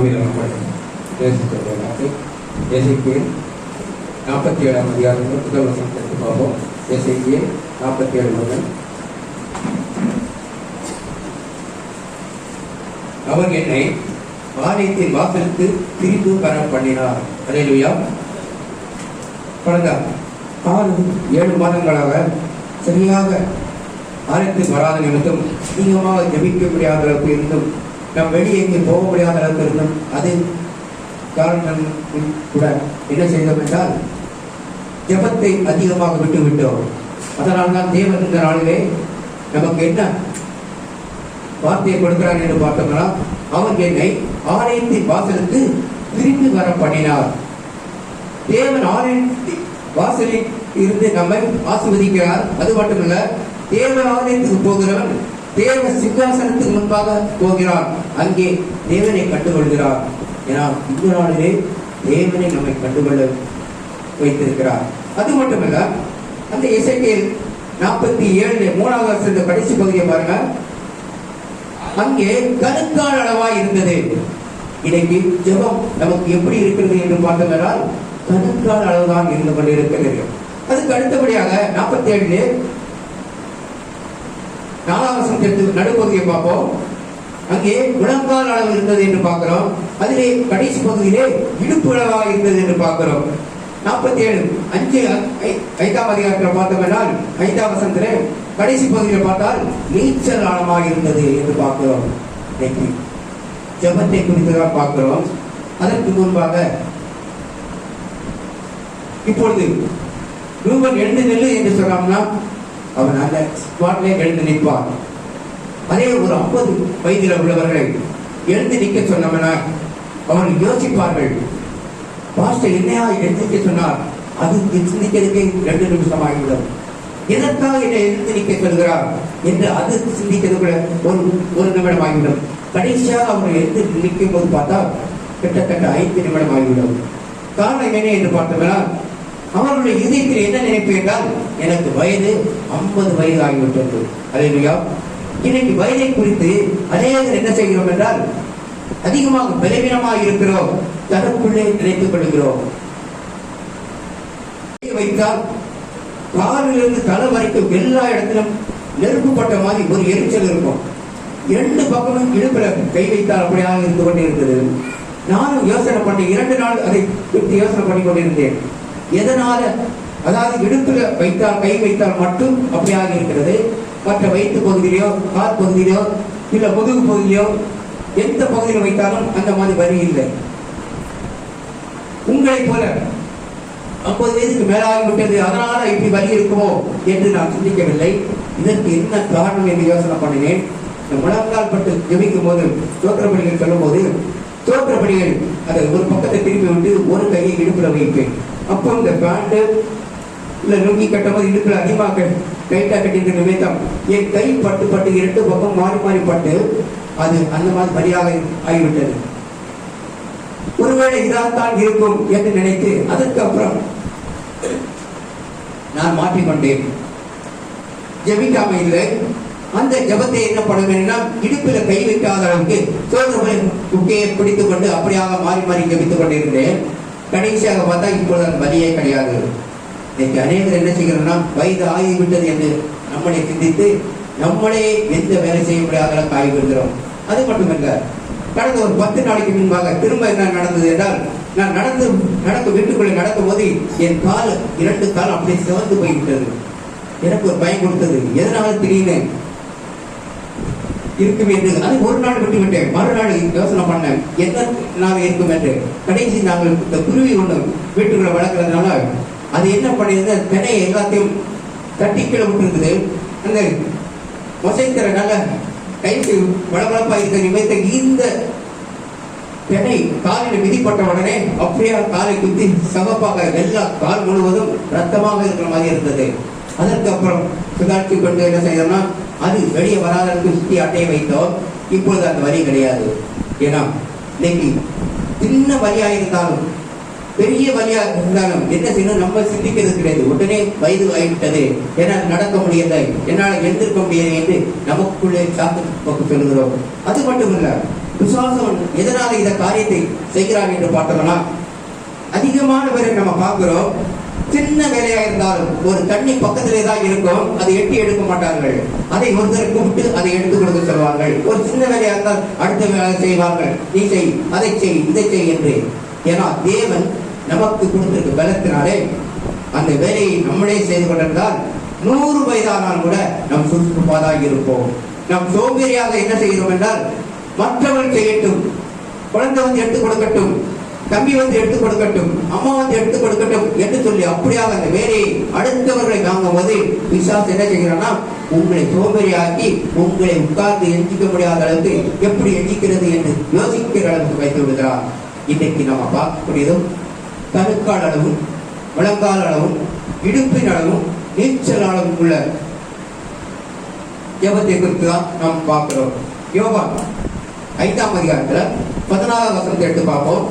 பகுதியில் நம்ம படிக்கணும். எசேக்கியேல் 47ஆம் அதிகாரம் முதல் வசனத்தை எடுத்து பார்ப்போம். எசேக்கியேல் 47 முதல். அவர் என்னை ஆலயத்தின் வாசலுக்கு திரும்பி வர பண்ணினார். அல்லேலூயா. கடந்த 6-7 மாதங்களாக சரியாக ஆலயத்துக்கு வராத நிமித்தம் அதிகமாக ஜபிக்க முடியாத அளவுக்கு இருந்தும், நம் வெளியே எங்கே போக முடியாத அளவுக்கு இருந்தும், அது காரணம் கூட என்ன செய்தோம் என்றால் ஜபத்தை அதிகமாக விட்டு விட்டோம். அதனால்தான் தேவன் இந்த நாளிலே நமக்கு என்ன வார்த்தையை கொடுக்கிறார் என்று பார்த்தோம்னா, அவர் என்னை ஆலயத்தின் வாசலுக்கு திரும்பி வர பண்ணினார். தேவன் ஆலயத்தின் வாசலில் இருந்து நம்மை ஆசீர்வதிக்கிறார். அது மட்டுமல்ல, தேவ ஆலயத்துக்கு போகிறவன் தேவ சிங்காசனத்துக்கு முன்பாக போகிறான். அங்கே தேவனை கண்டுகொள்கிறார். ஏன்னா இந்த நாளிலே தேவனை நம்மை கண்டுகொள்ள வைத்திருக்கிறார். அது மட்டுமல்ல, அந்த எசேக்கியேல் 47 3வது வசனத்தின் கடைசி பகுதியை பாருங்க. அங்கே கணுக்கால் அளவாய் இருந்தது. இன்னைக்கு ஜெபம் நமக்கு எப்படி இருக்கிறது என்று பார்த்தோம்னால் கணுக்கால் அளவுதான் இருந்து கொண்டிருக்கிறது. அதுக்கு அடுத்தபடியாக 47 4வது வசனத்திற்கு நடுப்பகுதியை பார்ப்போம். அங்கே முழங்கால் அளவு இருந்தது என்று பார்க்கிறோம். அதிலே கடைசி பகுதியிலே இடுப்பு அளவாக இருந்தது என்று பார்க்கிறோம். 47 5ஆம் அதிகாரத்தில் பார்த்தோம்னால் 5ஆம் வசனத்திலே கடைசி பகுதியில் பார்த்தால் நீச்சல் ஆழமாக இருந்தது என்று பார்க்கிறோம். இன்னைக்கு ஜெபத்தை குறித்துதான் பார்க்கிறோம். அதற்கு முன்பாக இப்பொழுது ரூபன் எழுந்து நெல்லு என்று சொன்னோம்னா அவன் அந்த ஸ்பாட்லே எழுந்து நிற்பான். அதே ஒரு 50 வயதில் உள்ளவர்களை எழுந்து நிற்க சொன்னோம்னா அவர்கள் யோசிப்பார்கள், பாஸ்டர் என்னையா எழுந்திருக்க சொன்னார், அது சிந்திக்கிறதுக்கே 2 நிமிஷம் ஆகிவிடும், எதற்காக என்னை எழுந்து நிற்க சொல்கிறார் என்று அது சிந்திக்கிறதுக்குள்ள ஒரு நிமிடம் ஆகிவிடும். கடைசியாக அவர்கள் எழுந்து நிற்கும் போது பார்த்தா கிட்டத்தட்ட 5 நிமிடம் ஆகிவிடும். காரணம் என்ன என்று பார்த்தோம்னா, அவர்களுடைய இதயத்தில் என்ன நினைப்பு என்றால், எனக்கு வயது 50 வயது ஆகிவிட்டது. அல்லேலூயா. இன்னைக்கு வயதை குறித்து அநேகர் என்ன செய்கிறோம் என்றால், அதிகமாக பலவீனமாக இருக்கிறோம், தனக்குள்ளே நினைத்துக் கொள்கிறோம். வைத்தால் காலிலிருந்து தலை வரைக்கும் எல்லா இடத்திலும் நெருப்புப்பட்ட மாதிரி ஒரு எரிச்சல் இருக்கும். 2 பக்கமும் இடுப்புல கை வைத்தால் அப்படியாக இருந்து கொண்டே இருந்தது. நானும் யோசனை பண்ணி 2 நாள் அதை குறித்து யோசனை பண்ணி கொண்டிருந்தேன். எதனால, அதாவது இடுப்புல வைத்தால் கை வைத்தால் மட்டும் அப்படியாக இருக்கிறது, மற்ற வயிற்று பகுதியிலோ கால் பகுதியிலோ இல்ல முதுகு பகுதியிலோ எந்த பகுதியில் வைத்தாலும் அந்த மாதிரி வரி இல்லை. உங்களை போல 50 வயதுக்கு மேலாகிவிட்டது, அதனால இப்படி வலி இருக்குமோ என்று நான் சிந்திக்கவில்லை. இதற்கு என்ன காரணம் என்று யோசனை பண்ணினேன். முழங்கால் பட்டு ஜெபிக்கும் போது தோற்றப்படிகள் சொல்லும் போது தோற்றப்படிகள் அதை ஒரு பக்கத்தை திருப்பி விட்டு ஒரு கையை இடுப்புல வைப்பேன். அப்போ இந்த பேண்ட் இல்ல நுங்கி கட்டும் போது இடுப்புல அதிகமாக டைட்டா கட்டின்ற நிமித்தம் என் கை பட்டு 2 பக்கம் மாறி மாறி பட்டு அது அந்த மாதிரி வழியாக ஆகிவிட்டது. ஒருவேளை இதால்தான் இருக்கும் என்று நினைத்து அதற்கு அப்புறம் நான் மாற்றிக்கொண்டேன். ஜெபிக்காம இல்லை. அந்த ஜபத்தை என்ன பண்ணுவேன்னா, இடுப்பில கை வைக்காத அளவுக்கு குக்கையை பிடித்துக் கொண்டு அப்படியாக மாறி மாறி ஜபித்துக் கொண்டிருந்தேன். கடைசியாக பார்த்தா இப்பொழுது அந்த வலியே கிடையாது. இன்னைக்கு அநேகர் என்ன செய்கிறோம்னா, வயது ஆகிவிட்டது என்று நம்மளை சிந்தித்து நம்மளே எந்த வேலை செய்ய முடியாத அளவுக்கு ஆகிவிடுகிறோம். அது மட்டுமல்ல, கடந்த ஒரு 10 நாளைக்கு முன்பாக திரும்ப என்ன நடந்தது என்றால், நான் நடக்கும் வீட்டுக்குள்ளே நடக்கும் போது என் கால் 2 கால் அப்படியே சிவந்து போய்விட்டது. எனக்கு ஒரு பயம் கொடுத்தது. எதனால திடீர்னு இருக்கும் என்று அது ஒரு நாள் விட்டு விட்டேன். மறுநாள் யோசனை பண்ணேன் என்ன நாள் இருக்கும் என்று. கடைசி நாங்கள் இந்த குருவி ஒண்ணு வீட்டுக்குள்ள வளர்க்கறதுனால அது என்ன பண்ணிருந்த தினையை எல்லாத்தையும் தட்டி கீழே விட்டுருக்குது. அந்த மொசைக்கிற நல்ல கைக்கு வளவளப்பா இருக்க நிமித்த இந்த தினை காலில் மிதிப்பட்ட உடனே அப்படியே காலை குத்தி சமப்பாக எல்லா கால் முழுவதும் ரத்தமாக இருக்கிற மாதிரி இருந்தது. அதற்கு அப்புறம் சுதாரித்து கொண்டு என்ன செய்தோம்னா, அது வெளியே வராதற்கு சுற்றி அட்டையை வைத்தோம். இப்பொழுது அந்த வலி கிடையாது. ஏன்னா இன்னைக்கு சின்ன வலியாக இருந்தாலும் பெரிய வலியா இருந்தாலும் என்ன செய்யணும், நம்ம சிந்திக்கிறது கிடையாது. உடனே வயது ஆகிவிட்டது, என்னால் நடக்க முடியலை, என்னால் எழுந்திருக்க முடியலை என்று நமக்குள்ளே சாக்கு சொல்லுகிறோம். அது மட்டும் இல்ல, பிசாசம் எதனால இந்த காரியத்தை செய்கிறார் என்று பார்த்தோம்னா, அதிகமான பேரை நம்ம பார்க்கிறோம், சின்ன வேலையா இருந்தாலும் ஒரு தண்ணி பக்கத்திலே தான் இருக்கும், அதை எட்டி எடுக்க மாட்டார்கள். அதை ஒருத்தரை கூப்பிட்டு அதை எடுத்துக் கொடுக்க சொல்வார்கள். ஒரு சின்ன வேலையா இருந்தால் அடுத்த வேலை செய்வார்கள், நீ செய், அதை செய், இதை செய் என்று. ஏன்னா தேவன் நமக்கு கொடுத்திருக்க பலத்தினாலே அந்த வேலையை நம்மளே செய்து கொண்டிருந்தால் 100 வயதானால் கூட நாம் சுறுசுறுப்பாக இருப்போம். நாம் சோம்பேறியாக என்ன செய்கிறோம் என்றால், மற்றவர்கள் செய்யட்டும், குழந்தை வந்து எடுத்துக் கொடுக்கட்டும், தம்பி வந்து எடுத்துக் கொடுக்கட்டும், அம்மா வந்து எடுத்துக் கொடுக்கட்டும் என்று சொல்லி அப்படியாக அந்த வேலையை அடுத்தவர்களை வாங்கும் போது பிசாசு என்ன செய்கிறான்னா, உங்களை சோம்பேறியாக்கி உங்களை உட்கார்ந்து எஞ்சிக்க முடியாத அளவுக்கு எப்படி எஞ்சிக்கிறது என்று யோசிக்கிற அளவுக்கு வைத்து விடுகிறார். இன்றைக்கு நம்ம பார்க்கக்கூடியதும் கணுக்கால் அளவும், முழங்கால் அளவும், இடுப்பின் அளவும், நீச்சல் அளவும் உள்ள ஜெபத்தை குறித்து தான் நாம் பார்க்கிறோம். யோவான் 5ஆம் அதிகாரத்துல 14ஆம் வசனத்தை எடுத்து பார்ப்போம்.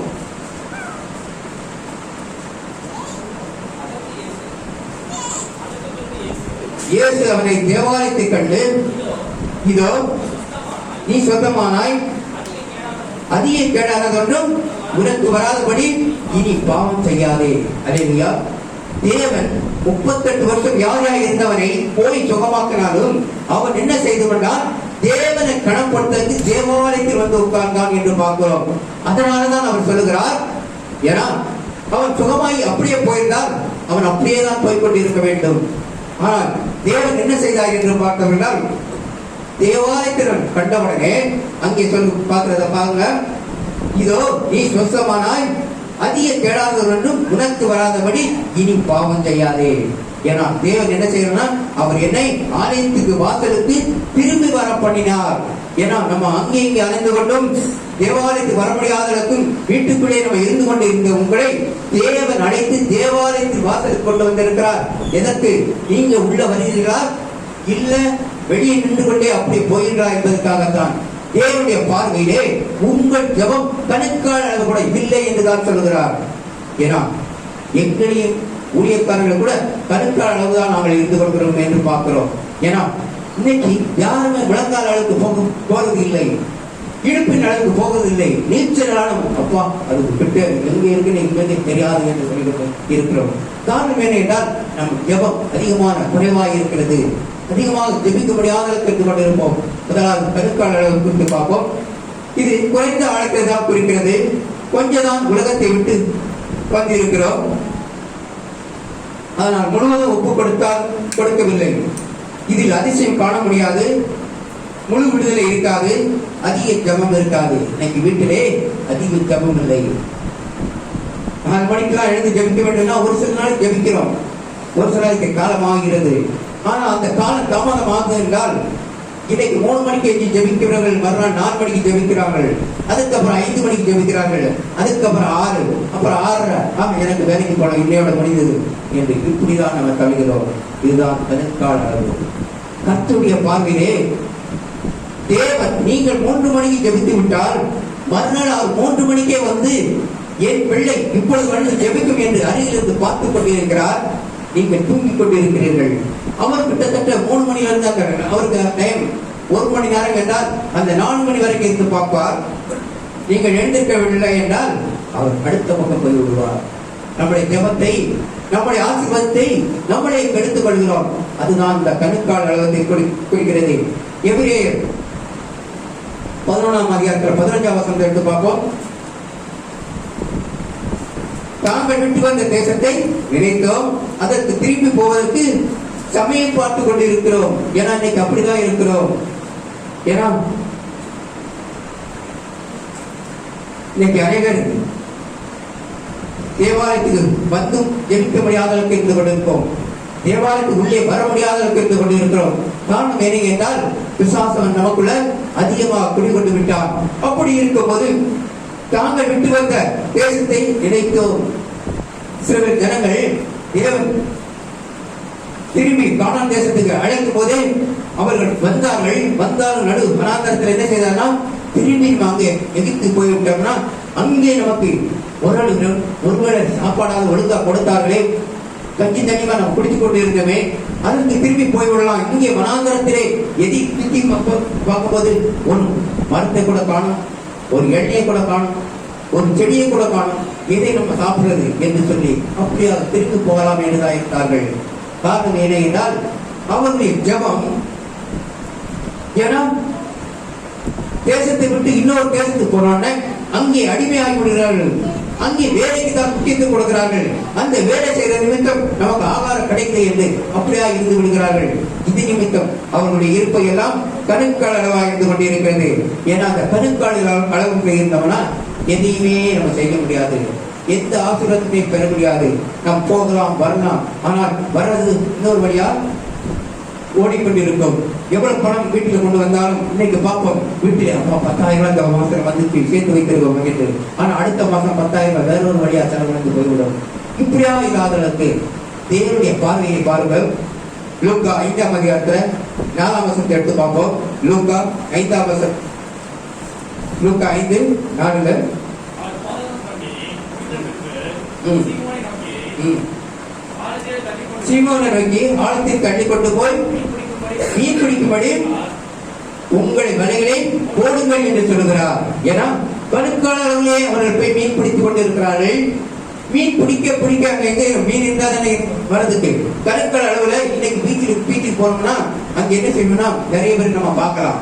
இயேசு அவனை தேவாலயத்தை கண்டு, இதோ நீ சொந்தமானாய், அதிக கேடானதொன்றும் உனக்கு வராதபடி இனி பாவம் செய்யாதே. அல்லேலூயா. தேவன் 38 வருஷம் யாராய் இருந்தவனை போய் சுகமாக்கினாலும் அவன் என்ன செய்து கொண்டான்? தேவனை கணப்படுத்த தேவாலயத்தில் வந்து உட்கார்ந்தான் என்று பார்க்கிறோம். அதனாலதான் அவர் சொல்லுகிறார், ஏன்னா அவன் சுகமாய் அப்படியே போயிருந்தால் அவன் அப்படியே தான் போய்கொண்டிருக்க வேண்டும். ஆனால் தேவன் என்ன செய்தார் என்று பார்த்தவர்கள், தேவாலயத்தில் கண்டவுடனே அங்கே சொல்லி பார்க்கிறத பாருங்க, இதோ நீ சொந்தமானாய், அதிக கேடாதவர்களும் உனக்கு வராதபடி இனி பாவம் செய்யாதே. ஏன்னா தேவன் என்ன செய்யறா, அவர் என்னை ஆலயத்துக்கு வாசலுக்கு திரும்பி வர பண்ணினார். ஏன்னா நம்ம அங்கே இங்கே அலைந்து கொண்டும் தேவாலயத்துக்கு வர முடியாதவர்களுக்கும் வீட்டுக்குள்ளே நம்ம இருந்து கொண்டு இருந்த உங்களை தேவன் அழைத்து தேவாலயத்தில் வாசலுக்கு கொண்டு வந்திருக்கிறார். எதற்கு? நீங்க உள்ள வருகிறீர்களா இல்ல வெளியே நின்று கொண்டே அப்படி போகின்றா என்பதற்காகத்தான். தேவனுடைய பார்வையிலே உங்கள் ஜெபம் கணுக்கால் அளவு கூட இல்லை என்றுதான் சொல்லுகிறார். ஏன்னா எங்களையும் ஊழியக்காரர்கள் கூட கணுக்கால் அளவுதான் நாங்கள் இருந்து கொள்கிறோம் என்று பார்க்கிறோம். ஏன்னா இன்னைக்கு யாருமே முழங்கால் அளவுக்கு போறது இல்லை, இடுப்பின் அளவுக்கு போவதில்லை. நீச்சல் ஆளும் அப்பா அதுக்கு கிட்ட எங்க இருக்குன்னு எங்களுக்கு தெரியாது என்று சொல்லி இருக்கிறோம். காரணம் என்ன என்றால் நம் ஜெபம் அதிகமான குறைவாக இருக்கிறது. அதிகமாக ஜெபிக்க முடியாத இருந்து கொண்டிருப்போம். முதலாவது கணுக்கால் அளவு குறித்து பார்ப்போம். இது குறைந்த ஆழத்தை தான் குறிக்கிறது. கொஞ்சம் தான் உலகத்தை விட்டு வந்திருக்கிறோம். அதனால் முழுவதும் ஒப்பு கொடுத்தால் கொடுக்கவில்லை. இதில் அதிசயம் காண முடியாது, முழு விடுதலை இருக்காது, அதிக ஜபம் இருக்காது. இன்னைக்கு வீட்டிலே அதிக ஜபம் இல்லை. 4 மணிக்கெல்லாம் எழுந்து ஜபிக்க வேண்டும்னா ஒரு சில நாள் ஜபிக்கிறோம், ஒரு சில நாளைக்கு காலமாகிறது. ஆனால் அந்த காலம் தாமதமாக என்றால் இன்னைக்கு 3 மணிக்கு எஞ்சி ஜபிக்கிறவர்கள் மறுநாள் 4 மணிக்கு ஜபிக்கிறார்கள், அதுக்கப்புறம் 5 மணிக்கு ஜபிக்கிறார்கள், அதுக்கப்புறம் 6, அப்புறம் 6:30 எனக்கு வேலைக்கு போன இன்னையோட முடிந்தது என்று இப்படிதான் நம்ம தவிர்க்கிறோம். இதுதான் கணுக்கால் அளவு. கர்த்தருடைய பார்வையிலே தேவன் நீங்கள் 3 மணிக்கு ஜபித்து விட்டால் மறுநாள் அவர் 3 மணிக்கே வந்து என் பிள்ளை இப்பொழுது வந்து ஜபிக்கும் என்று அருகிலிருந்து பார்த்துக் கொண்டிருக்கிறார். நீங்கள் தூங்கிக் கொண்டிருக்கிறீர்கள். அவர் கிட்டத்தட்ட 3 மணியிலிருந்து அவருக்கு டைம் 1 மணி நேரம் என்றால் அந்த 4 மணி வரைக்கும் இருந்து பார்ப்பார். நீங்கள் எழுந்திருக்கவில்லை என்றால் அவர் அடுத்த பக்கம் போய் விடுவார். நம்முடைய ஜெபத்தை, நம்முடைய ஆசீர்வாதத்தை நம்மளே கெடுத்துக் கொள்கிறோம். அதுதான் இந்த கணுக்கால் அளவத்தை குறிக்கிறது. எபிரேயர் 11ஆம் அதிகாரத்தில் 15ஆம் வசனத்தை எடுத்து பார்ப்போம். தாங்கள் விட்டு வந்த தேசத்தை நினைத்தோம், அதற்கு திரும்பி போவதற்கு சமயம் பார்த்து கொண்டிருக்கிறோம். ஏன்னா இன்னைக்கு அப்படிதான் இருக்கிறோம். ஏன்னா இன்னைக்கு அனைவர் தேவாலயத்துக்கு வந்தும் ஜெபிக்க முடியாத அளவுக்கு இருந்து கொண்டிருக்கோம். தேவாலயத்துக்கு உள்ளே வர முடியாத அளவுக்கு இருந்து கொண்டிருக்கிறோம். காரணம் என்ன என்றால் பிசாசன் நமக்குள்ள அதிகமாக குடிகொண்டு விட்டார். அப்படி இருக்கும் போது தாங்கள் விட்டு வந்த தேசத்தை நினைத்தோம். சில ஜனங்கள் தேவன் திரும்பி கானான் தேசத்துக்கு அழைக்கும் போதே அவர்கள் வந்தார்கள் நடு வனாந்தரத்தில் என்ன செய்தார்னா திரும்பி அங்கே எகிப்து போய்விட்டோம்னா அங்கே நமக்கு ஒருவேளை சாப்பாடாக ஒழுங்கா கொடுத்தார்களே, கஞ்சி தண்ணிமா நம்ம குடித்துக் கொண்டு இருந்தோமே, அதற்கு திரும்பி போய்விடலாம். இங்கே வனாந்தரத்திலே எதி பார்க்கும்போது ஒன்றும் மரத்தை கூட காணும், ஒரு எண்ணெயை கூட காணும், ஒரு செடியை கூட காணும், எதை நம்ம சாப்பிடுறது என்று சொல்லி அப்படியே திரும்பி போகலாம் என்றுதான் இருந்தார்கள். காரணம் என்ன என்றால் அவருடைய ஜெபம், ஏன்னா தேசத்தை விட்டு இன்னொரு தேசத்துக்கு போனோன்னு அங்கே அடிமையாகி விடுகிறார்கள், அங்கே வேலைக்கு தான் முக்கியத்துவம் கொடுக்கிறார்கள், அந்த வேலை செய்கிற நிமித்தம் நமக்கு ஆகாரம் கிடைக்கல என்று அப்படியா இருந்து விடுகிறார்கள். இது நிமித்தம் அவர்களுடைய இருப்பை எல்லாம் கணுக்கால் அளவாக இருந்து கொண்டிருக்கிறது. ஏன்னா அந்த கணுக்கால் அளவுக்கு இருந்தவனா எதையுமே நம்ம செய்ய முடியாது, எந்த ஆசீர்வாதத்தையும் பெற முடியாது. நாம் போகலாம் வரலாம், ஆனால் வர்றது இன்னொரு வழியா ஓடிக்கொண்டிருக்கும். எவ்வளவு பணம் வீட்டில் கொண்டு வந்தாலும் இன்னைக்கு பார்ப்போம், வீட்டில் அப்பா 10,000 இந்த மாசம் வந்துச்சு சேர்த்து வைத்திருக்கோம் என்று, ஆனா அடுத்த மாசம் 10,000 வேற ஒரு வழியா செலவழிந்து போய்விடும். இப்படியா இல்லாதவர்களுக்கு தேவனுடைய பார்வையை பாருங்கள். லூக்கா 5ஆம் அதிகாரத்துல 4ஆம் வசனத்தை எடுத்து பார்ப்போம். லூக்கா 5ஆம் வசனம், லூக்கா 5:4 சீமோனை நோக்கி ஆழத்தில் தள்ளி கொண்டு போய் மீன் பிடிக்கும்படி உங்களை வலைகளை போடுங்கள் என்று சொல்லுகிறார். ஏன்னா கணுக்கால் அளவிலே அவர்கள் போய் மீன் பிடித்துக் கொண்டிருக்கிறார்கள். மீன் பிடிக்க அங்க மீன் இருந்தா தானே வரதுக்கு. கணுக்கால் அளவுல இன்னைக்கு பீச்சுக்கு போனோம்னா அங்க என்ன செய்யணும்னா நிறைய பேர் நம்ம பார்க்கலாம்,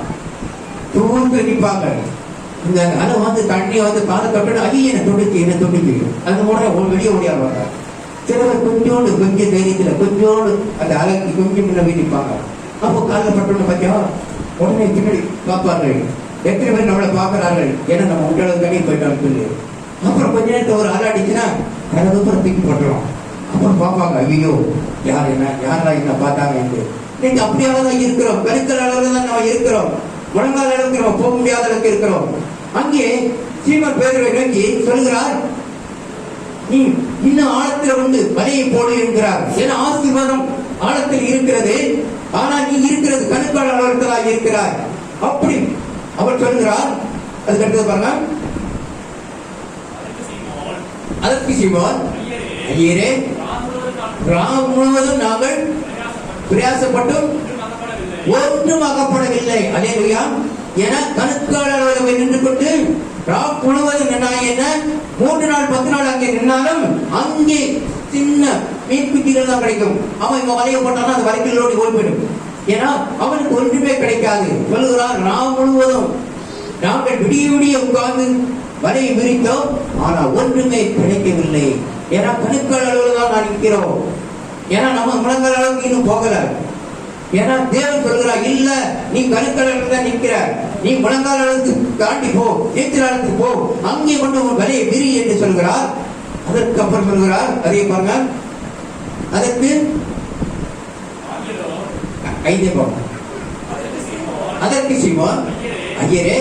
தூண்டு நிற்பாங்க. இந்த அலை வந்து தண்ணி வந்து காலை தொட்டு ஐய என்ன தொண்டுச்சு அந்த முறை வெளியே ஓடியாடுவாங்க. சிலவர் கொஞ்சம் தைரியத்துல கொஞ்சோடு அந்த அலைக்கு கொஞ்சம் முன்ன நிற்பாங்க. அப்போ காலில் பட்டோன்னு பார்த்தியா உடனே பின்னாடி பார்ப்பார்கள். எத்தனை பேர் நம்மளை பார்க்கிறார்கள், ஏன்னா நம்ம உங்களோட தண்ணி போயிட்டோம்னு சொல்லி. அப்புறம் கொஞ்ச நேரத்தில் ஒரு அலை அடிச்சுன்னா கடவுள் தூக்கி போட்டுரும். அப்புறம் பார்ப்பாங்க, ஐயோ யாரா என்ன பார்த்தாங்க என்று. இன்னைக்கு அப்படியாக தான் இருக்கிறோம், கருக்கல் அளவுல தான் நம்ம இருக்கிறோம், முழங்கால் அளவுக்கு நம்ம போக முடியாத அளவுக்கு இருக்கிறோம். அங்கே சீமோன் பேதுருவை நோக்கி சொல்கிறார், நீ இன்னும் ஆழத்தில் வந்து வலையை போடு என்கிறார். ஏன்னா ஆசீர்வாதம் ஆழத்தில் இருக்கிறது, ஆனால் நீ இருக்கிறது கணுக்கால் அளவுக்கு இருக்கிறார். அப்படி அவர் சொல்கிறார். அதுக்கு அடுத்தது பாருங்க, அதற்கு சீமோன், ஐயரே ராம் முழுவதும் நாங்கள் பிரயாசப்பட்டும் ஒன்றும் அகப்படவில்லை. அல்லேலூயா. என கணுக்கால் அளவில் நின்று கொண்டு ராம் முழுவதும் என்ன 3 நாள் 10 நாள் அங்கே நின்னாலும் அங்கே சின்ன மீன் குட்டிகள் தான் கிடைக்கும். அவன் இங்க வலையை போட்டானா அந்த வலைகளோடு ஓடி போயிடும். ஏன்னா அவனுக்கு ஒன்றுமே கிடைக்காது. சொல்லுகிறார், ராம் முழுவதும் நாங்கள் விடிய உட்கார்ந்து வலையை விரித்தோம், ஆனா ஒன்றுமே கிடைக்கவில்லை. ஏன்னா கணுக்கால் அளவில் தான் நான் நிற்கிறோம். ஏன்னா நம்ம முழங்கால் அளவுக்கு இன்னும் போகல. ஏன்னா தேவன் சொல்கிறார், இல்ல நீ கணுக்கால் அளவுக்கு தான் நிற்கிற, நீ முழங்கால் அளவுக்கு தாண்டி போ, நீச்சல் அளவுக்கு போ, அங்கே கொண்டு உன் வலையை விரி என்று சொல்கிறார். அதற்கு அப்புறம் சொல்கிறார், அதே பாருங்க, அதற்கு அதற்கு சீமோன், ஐயரே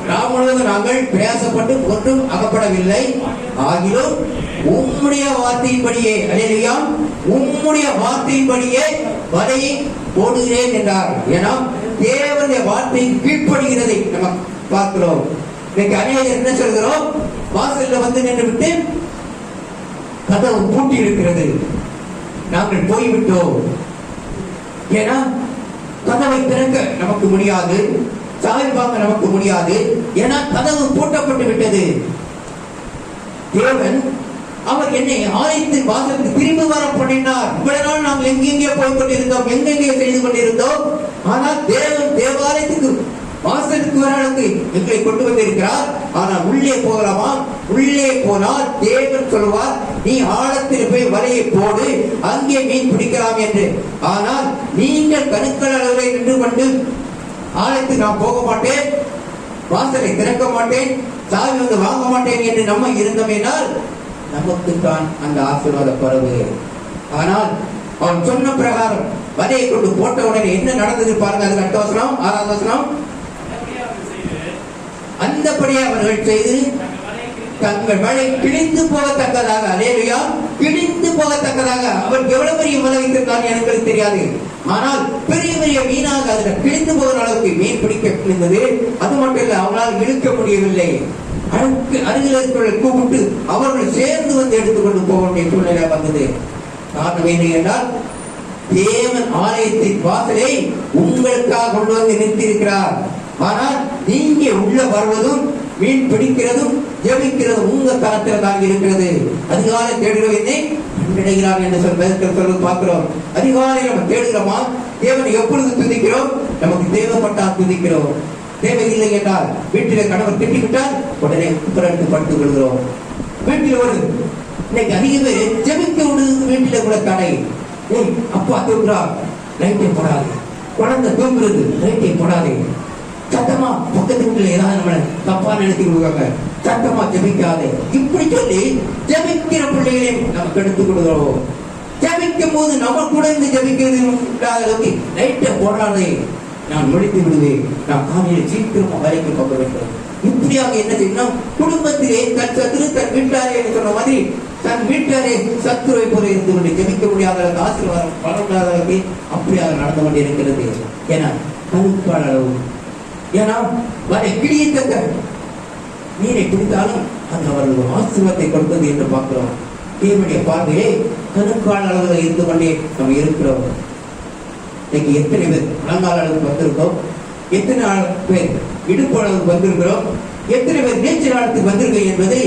நாம் முழுவதும் நாங்கள் பிரயாசப்பட்டு ஒன்றும் அகப்படவில்லை, ஆகிலும் உம்முடைய வார்த்தையின்படியே, அல்லேலூயா, உம்முடைய வார்த்தையின்படியே வலையை போடுகிறேன் என்றார். ஏன்னா தேவனுடைய வார்த்தை கீழ்ப்படுகிறதை நம்ம பார்க்கிறோம். இன்னைக்கு அநேகர் என்ன சொல்கிறோம், வாசல்ல வந்து நின்று விட்டு கதவு பூட்டி இருக்கிறது, நாங்கள் போய்விட்டோம். ஏன்னா கதவை திறக்க நமக்கு முடியாது, சாவி வாங்க நமக்கு முடியாது. ஏன்னா கதவு பூட்டப்பட்டு விட்டது. தேவன் அவர் என்னை ஆலயத்தின் வாசலுக்கு திரும்பி வர பண்ணினார். இவ்வளவு நாள் நாம் எங்கெங்கே போய் கொண்டிருந்தோம், எங்கெங்கே செய்து கொண்டிருந்தோம். ஆனால் தேவன் தேவாலயத்துக்கு வாசலுக்கு வர அளவுக்கு எங்களை கொண்டு வந்திருக்கிறார். ஆனால் உள்ளே போகலாமா? உள்ளே போனால் தேவன் சொல்வார், நீ ஆழத்தில் போய் வலையை போடு, அங்கே மீன் பிடிக்கலாம் என்று. ஆனால் நீங்கள் கணுக்கால் அளவில் நின்று கொண்டு ஆலயத்துக்கு நான் போக மாட்டேன், வாசலை திறக்க மாட்டேன், சாவி வந்து வாங்க மாட்டேன் என்று நம்ம இருந்தோமேனால் நமக்கு தான் அந்த ஆசீர்வாத குறைவு. ஆனால் அவன் சொன்ன பிரகாரம் வலையை கொண்டு போட்ட உடனே என்ன நடந்தது பாருங்க. அது 8 வசனம் 6ஆம் வசனம், அந்தபடியே அவர்கள் செய்து தங்கள் வலை கிழிந்து போகத்தக்கதாக, அல்லேலூயா, கிழிந்து போகத்தக்கதாக. அவருக்கு எவ்வளவு பெரிய வலை வைத்திருக்காரு எனக்கு தெரியாது, ஆனால் பெரிய பெரிய மீனாக அதுல கிழிந்து போகிற அளவுக்கு மீன் பிடிக்க இருந்தது. அது மட்டும் இல்ல, அவங்களால் இழுக்க முடியவில்லை. அருகில் இருக்கிறவர்களை கூப்பிட்டு அவர்கள் சேர்ந்து வந்து எடுத்துக்கொண்டு போக வேண்டிய சூழ்நிலை வந்தது. காரணம் என்ன என்றால், தேவன் ஆலயத்தின் வாசலை உங்களுக்காக கொண்டு வந்து நிறுத்தியிருக்கிறார். ஆனால் நீங்க உள்ள வருவதும் மீன் பிடிக்கிறதும் ஜெபிக்கிறதும் உங்க கரத்தில் தான் இருக்கிறது. அதிகாலை தேடுகிறவனை கண்டடைகிறார் என்று சொல்வது பார்க்கிறோம். அதிகாலை நம்ம தேடுகிறோமா? தேவனை எப்பொழுது துதிக்கிறோம்? நமக்கு தேவைப்பட்டால் துதிக்கிறோம். தேவையில்லை என்றால் வீட்டில் கணவர் திட்டிவிட்டால் உடனே குப்பரட்டு படுத்துக் கொள்கிறோம். வீட்டில் ஒரு இன்னைக்கு அதிக பேர் ஜெபிக்க விடுறது வீட்டில் கூட தடை. அப்பா தூங்குறார், லைட்டை போடாது. குழந்தை தூங்குறது, லைட்டை போடாது. சத்தமா பக்கத்து வீட்டுல ஏதாவது நம்மளை தப்பா நினைத்து கொடுக்காங்க, சத்தமா ஜெபிக்காதே. இப்படி சொல்லி ஜெபிக்கிற பிள்ளைகளையும் நமக்கு எடுத்துக் கொடுக்கிறோம். ஜெபிக்கும் போது நம்ம கூட இருந்து ஜெபிக்கிறது அளவுக்கு லைட்டை போடாதே, நான் முடித்து விடுவேன், நான் காலையில் சீக்கிரமா வேலைக்கு போக வேண்டும். இப்படியாக என்ன செய்யணும்? குடும்பத்திலே தன் சத்துரு தன் வீட்டாரே சொன்ன மாதிரி தன் வீட்டாரே சத்துருவை போல இருந்து கொண்டு ஜெபிக்க முடியாத ஆசீர்வாதம் வர முடியாத அளவுக்கு அப்படியாக நடந்து கொண்டிருக்கிறது. ஏன்னா கணுக்கால அளவு, ஏன்னா வரை கிளியத்தக்க நீரை குடித்தாலும் அது அவர்கள் ஆசீர்வாதத்தை கொடுத்தது என்று பார்க்கிறோம். தேவனுடைய பார்வையே கணுக்கால அளவில் இருந்து கொண்டே நம்ம இருக்கிறோம். இன்னைக்கு எத்தனை பேர் முழங்கால அளவுக்கு வந்திருக்கோம்? எத்தனை பேர் இடுப்பு அளவுக்கு வந்திருக்கிறோம்? எத்தனை பேர் நீச்சல் ஆழத்துக்கு வந்திருக்கோம் என்பதை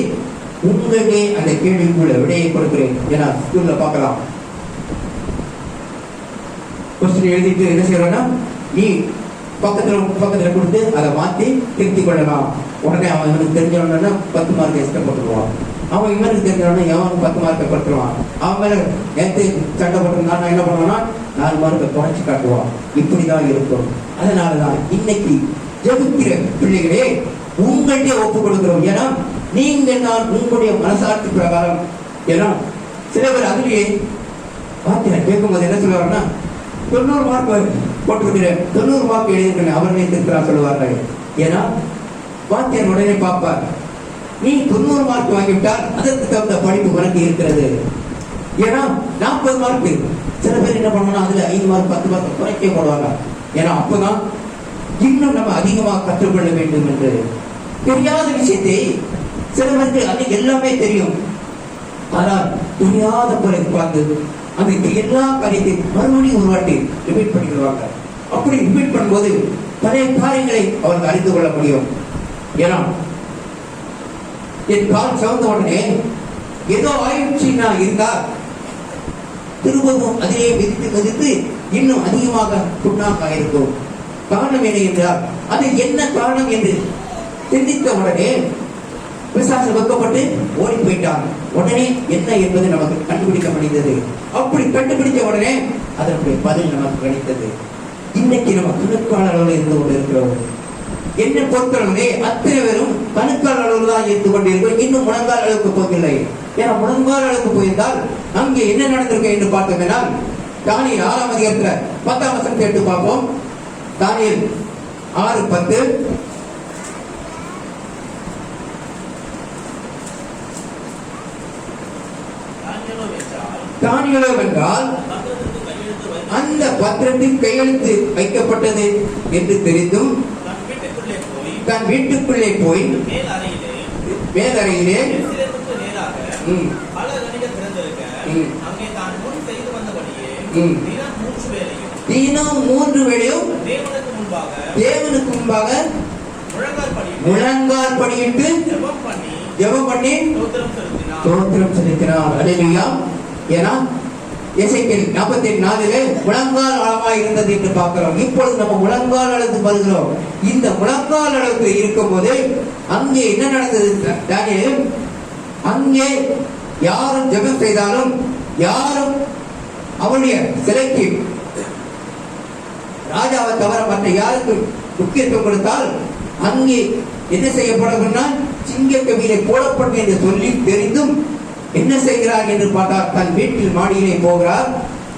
உங்களுடைய அந்த கேள்விக்குள்ள விடையை கொடுக்கிறேன். ஏன்னா ஸ்கூல்ல பார்க்கலாம், கொஸ்டின் எழுதிட்டு என்ன செய்யறோம்னா, நீ பக்கத்துல கொடுத்து அதை மாத்தி திருத்திக் கொள்ளலாம். உடனே அவன் இவனுக்கு தெரிஞ்சவனா 10 மார்க் எக்ஸ்ட்ரா போட்டுருவான். அவன் இவனுக்கு தெரிஞ்சவனா எவனுக்கு 10 மார்க்கை கொடுத்துருவான். அவன் மேல நேற்று சண்டை போட்டிருந்தான், என்ன பண்ணுவான்னா 4 மார்க்கை குறைச்சு காட்டுவான். இப்படிதான் இருக்கும். அதனாலதான் இன்னைக்கு ஜெபிக்கிற பிள்ளைகளே உங்கள்கிட்ட ஒப்புக் கொடுக்கிறோம். ஏன்னா நீங்கள் நான் உங்களுடைய மனசாட்சி பிரகாரம். ஏன்னா சில பேர் அதுலயே வாத்தியார் கேட்கும்போது என்ன சொல்லுவாருன்னா, 90 மார்க் போட்டுருக்கிறேன், 90 மார்க் எழுதிருக்கேன், அவர்களே திருக்கிறா சொல்லுவார்கள். ஏன்னா வாத்தியார் உடனே பார்ப்பார், நீ 90 மார்க் வாங்கிவிட்டால் அதற்கு தகுந்த படிப்பு உனக்கு இருக்கிறது. ஏன்னா 40 மார்க் சில பேர் என்ன பண்ணுவோம்னா அதுல 5 மார்க் 10 மார்க் குறைக்க போடுவாங்க. ஏன்னா அப்பதான் இன்னும் நம்ம அதிகமாக கற்றுக்கொள்ள வேண்டும் என்று. தெரியாத விஷயத்தை சிலவருக்கு அது எல்லாமே தெரியும், ஆனால் தெரியாத பிறகு பார்த்து அந்த எல்லா காரியத்தையும் மறுபடியும் ஒரு வாட்டி ரிப்பீட் பண்ணிடுவாங்க. அப்படி ரிப்பீட் பண்ணும்போது பழைய காரியங்களை அவர்கள் அறிந்து கொள்ள முடியும். ஏன்னா என் கால் சவந்த உடனே ஏதோ ஆயிடுச்சு நான் இருந்தா திரும்பவும் அதிலே விதித்து இன்னும் அதிகமாக புண்ணாக இருக்கும். காரணம் என்ன என்றால் அது என்ன காரணம் என்று சிந்தித்த உடனே பிசாசு வெக்கப்பட்டு ஓடி போயிட்டான். உடனே என்ன என்பது நமக்கு கண்டுபிடிக்க முடிந்தது. அப்படி கண்டுபிடித்த உடனே அதனுடைய பதில் நமக்கு கிடைத்தது. இன்னைக்கு நம்ம கணுக்கால அளவில் இருந்து கொண்டு இருக்கிறோம். என்ன பொறுத்தளவிலே அத்தனை பேரும் கணுக்கால அளவில் தான் இருந்து கொண்டிருக்கிறோம். இன்னும் முழங்கால் அளவுக்கு போகவில்லை. ஏன்னா முழங்கால் அளவுக்கு போயிருந்தால் அங்கே என்ன நடந்திருக்க என்று பார்த்தோம்னா, தானியேல் 6ஆம் அதிகாரத்துல 10ஆம் வசனத்தை எடுத்து பார்ப்போம். தானியேல் 6:10. தானியேலோ வென்றால் அந்த பத்திரத்தில் கையெழுத்து வைக்கப்பட்டது என்று தெரிந்தும் தன் வீட்டுக்குள்ளே போய் மேலறையிலே தினம் 3 வேளையும் தேவனுக்கு முன்பாக முழங்கால் படியிட்டு ஜெபம் பண்ணி ஸ்தோத்திரம் செலுத்தினார். அல்லேலூயா. ஏன்னா எசேக்கியேல் 47:4 முழங்கால் அளவாய் இருந்தது என்று பார்க்கிறோம். இப்பொழுது நம்ம முழங்கால் அளவுக்கு வருகிறோம். இந்த முழங்கால் அளவுக்கு இருக்கும் போது அங்கே என்ன நடந்தது? தானியேல் அங்கே யாரும் ஜெபம் செய்தாலும் யாரும் அவருடைய சிலைக்கு ராஜாவை தவிர மற்ற யாருக்கு முக்கியத்துவம் கொடுத்தால் அங்கே என்ன செய்யப்படும்? சிங்கக்கவியிலே போடப்படும் என்று சொல்லி தெரிந்தும் என்ன செய்கிறார் என்று பார்த்தால் தன் வீட்டில் மாடியிலே போகிறார்,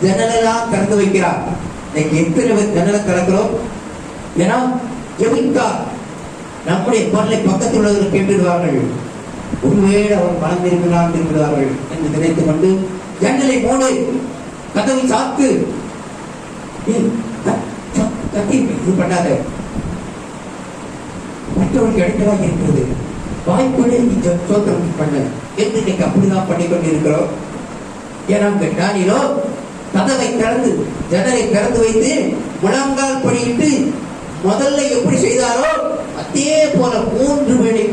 ஜன்னலெல்லாம் திறந்து வைக்கிறார். எத்தனை பேர் ஜன்னலை திறக்கிறோம்? ஏன்னா ஜெபித்தார் நம்முடைய குரலை பக்கத்தில் உள்ளவர்கள் கேட்டுடுவார்கள். ஒருவேளை அவர் மனம் திரும்பினால் திரும்பிடுவார்கள் என்று நினைத்துக் கொண்டு ஜன்னலை மூடு, கதவை சாத்து, கத்தி இது பண்ணாத, மற்றவர்களுக்கு இடைஞ்சலாக இருக்கிறது, வாய்ப்புகளை சோத்திரம் பண்ண என்று இன்னைக்கு அப்படிதான் பண்ணிக்கொண்டிருக்கிறோம். ஏன்னா தானியேலோ கதவை திறந்து ஜன்னலை திறந்து வைத்து முழங்கால் படியிட்டு முதல்ல எப்படி செய்தாரோ அதே போல 3 வேளை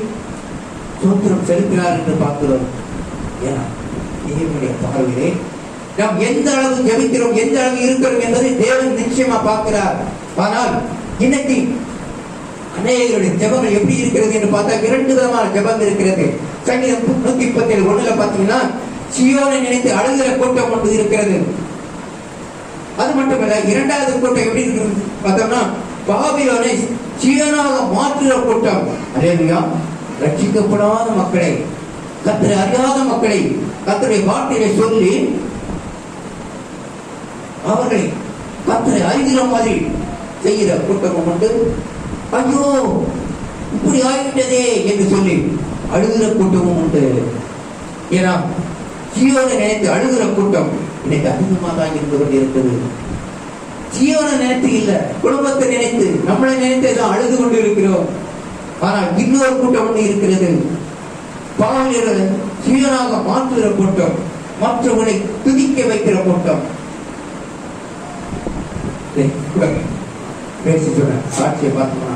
சோத்திரம் செலுத்தினார் என்று பார்க்கிறோம். ஏன்னா தேவனுடைய பார்வையிலே நாம் எந்த அளவு ஜெபிக்கிறோம், எந்த அளவு இருக்கிறோம் என்பதை தேவன் நிச்சயமா பார்க்கிறார். ஆனால் இன்னைக்கு அநேகருடைய ஜெபங்கள் எப்படி இருக்கிறது என்று பார்த்தா 2 விதமான ஜெபம் இருக்கிறது. சங்கீதம் 137:1 பார்த்தீங்கன்னா சீயோனை நினைத்து அழுகிற கூட்டம் ஒன்று இருக்கிறது. அது மட்டுமல்ல, 2வது கூட்டம் எப்படி இருக்கிறது பார்த்தோம்னா பாபிலோனை சீயோனாக மாற்றுகிற கூட்டம். அல்லேலூயா. ரட்சிக்கப்படாத மக்களை, கர்த்தரை அறியாத மக்களை கர்த்தருடைய வார்த்தையை சொல்லி அவர்களை கர்த்தரை அறிகிற மாதிரி செய்கிற கூட்டமும் உண்டு. ஐயோ இப்படி ஆகிவிட்டதே என்று சொல்லி அழுகிற கூட்டமும் உண்டு. ஏன்னா சீயோனை நினைத்து அழுகிற கூட்டம் இன்னைக்கு அதிகமாக தான் இருந்து கொண்டு இருக்கிறது. சீயோனை நினைத்து இல்ல, குடும்பத்தை நினைத்து, நம்மளை நினைத்து தான் அழுது கொண்டு இருக்கிறோம். ஆனால் இன்னொரு கூட்டம் ஒன்று இருக்கிறது. பாவலர்களை சீயோனாக மாற்றுகிற கூட்டம், மற்றவர்களை துதிக்க வைக்கிற கூட்டம். பேசி சொன்ன சாட்சியை பார்த்தோம்னா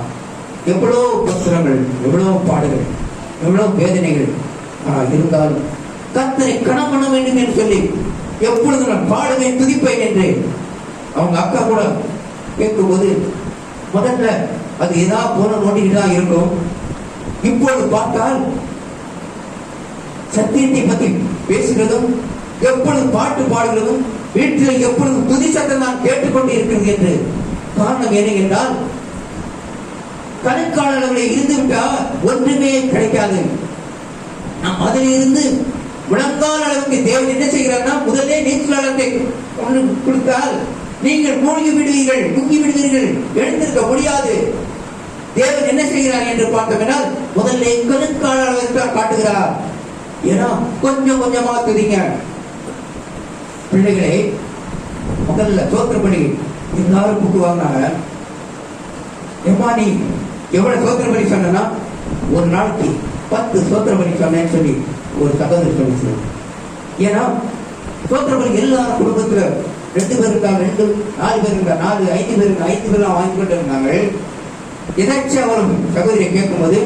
எவ்வளவு பத்திரங்கள், எவ்வளவு பாடுகள், எவ்வளவு வேதனைகள். ஆனால் இருந்தாலும் கர்த்தரை கனம் பண்ண வேண்டும் என்று சொல்லி எப்பொழுது நான் பாடுவேன், துதிப்பேன் என்று அவங்க அக்கா கூட கேட்கும்போது முதல்ல அது ஏதாவது போன நோண்டிட்டு தான் இருக்கும். இப்பொழுது பார்த்தால் சத்தியத்தை பற்றி பேசுகிறதும், எப்பொழுது பாட்டு பாடுகிறதும், வீட்டில் எப்பொழுது துதி சத்தம் நான் கேட்டுக்கொண்டு இருக்கிறது என்று. காரணம் என்ன என்றால் கணக்காளர்களை இருந்து விட்டால் ஒன்றுமே கிடைக்காது. நாம் அதிலிருந்து முழங்கால் அளவுக்கு தேவன் என்ன செய்கிறார்னா முதலே நீச்சலாளத்தை கொடுத்தால் நீங்கள் மூழ்கி விடுவீர்கள், முங்கி விடுவீர்கள், எழுந்திருக்க முடியாது. தேவன் என்ன செய்கிறார் என்று பார்த்தோம்னால் முதல்ல கணக்காள அளவுக்கு காட்டுகிறார். ஏன்னா கொஞ்சம் கொஞ்சமா துதிங்க பிள்ளைகளை. முதல்ல சோத்திரப்படி எல்லாரும் கூட்டுவாங்க. எம்மா நீ எவ்வளவு சோத்திரப்படி சொன்னா, ஒரு நாளைக்கு 10 சோத்திரப்படி சொன்னேன்னு சொல்லி ஒரு சகோதரி சொல்லி. ஏன்னா சோத்திரப்படி எல்லாரும் குடும்பத்துல 2 பேர் இருக்கா, 2, 4 பேர் இருக்கா, 4, 5 பேர் இருக்கா, 5 பேர்லாம் வாங்கி கொண்டு இருந்தாங்க. எதாச்சும் ஒரு சகோதரியை கேட்கும்போது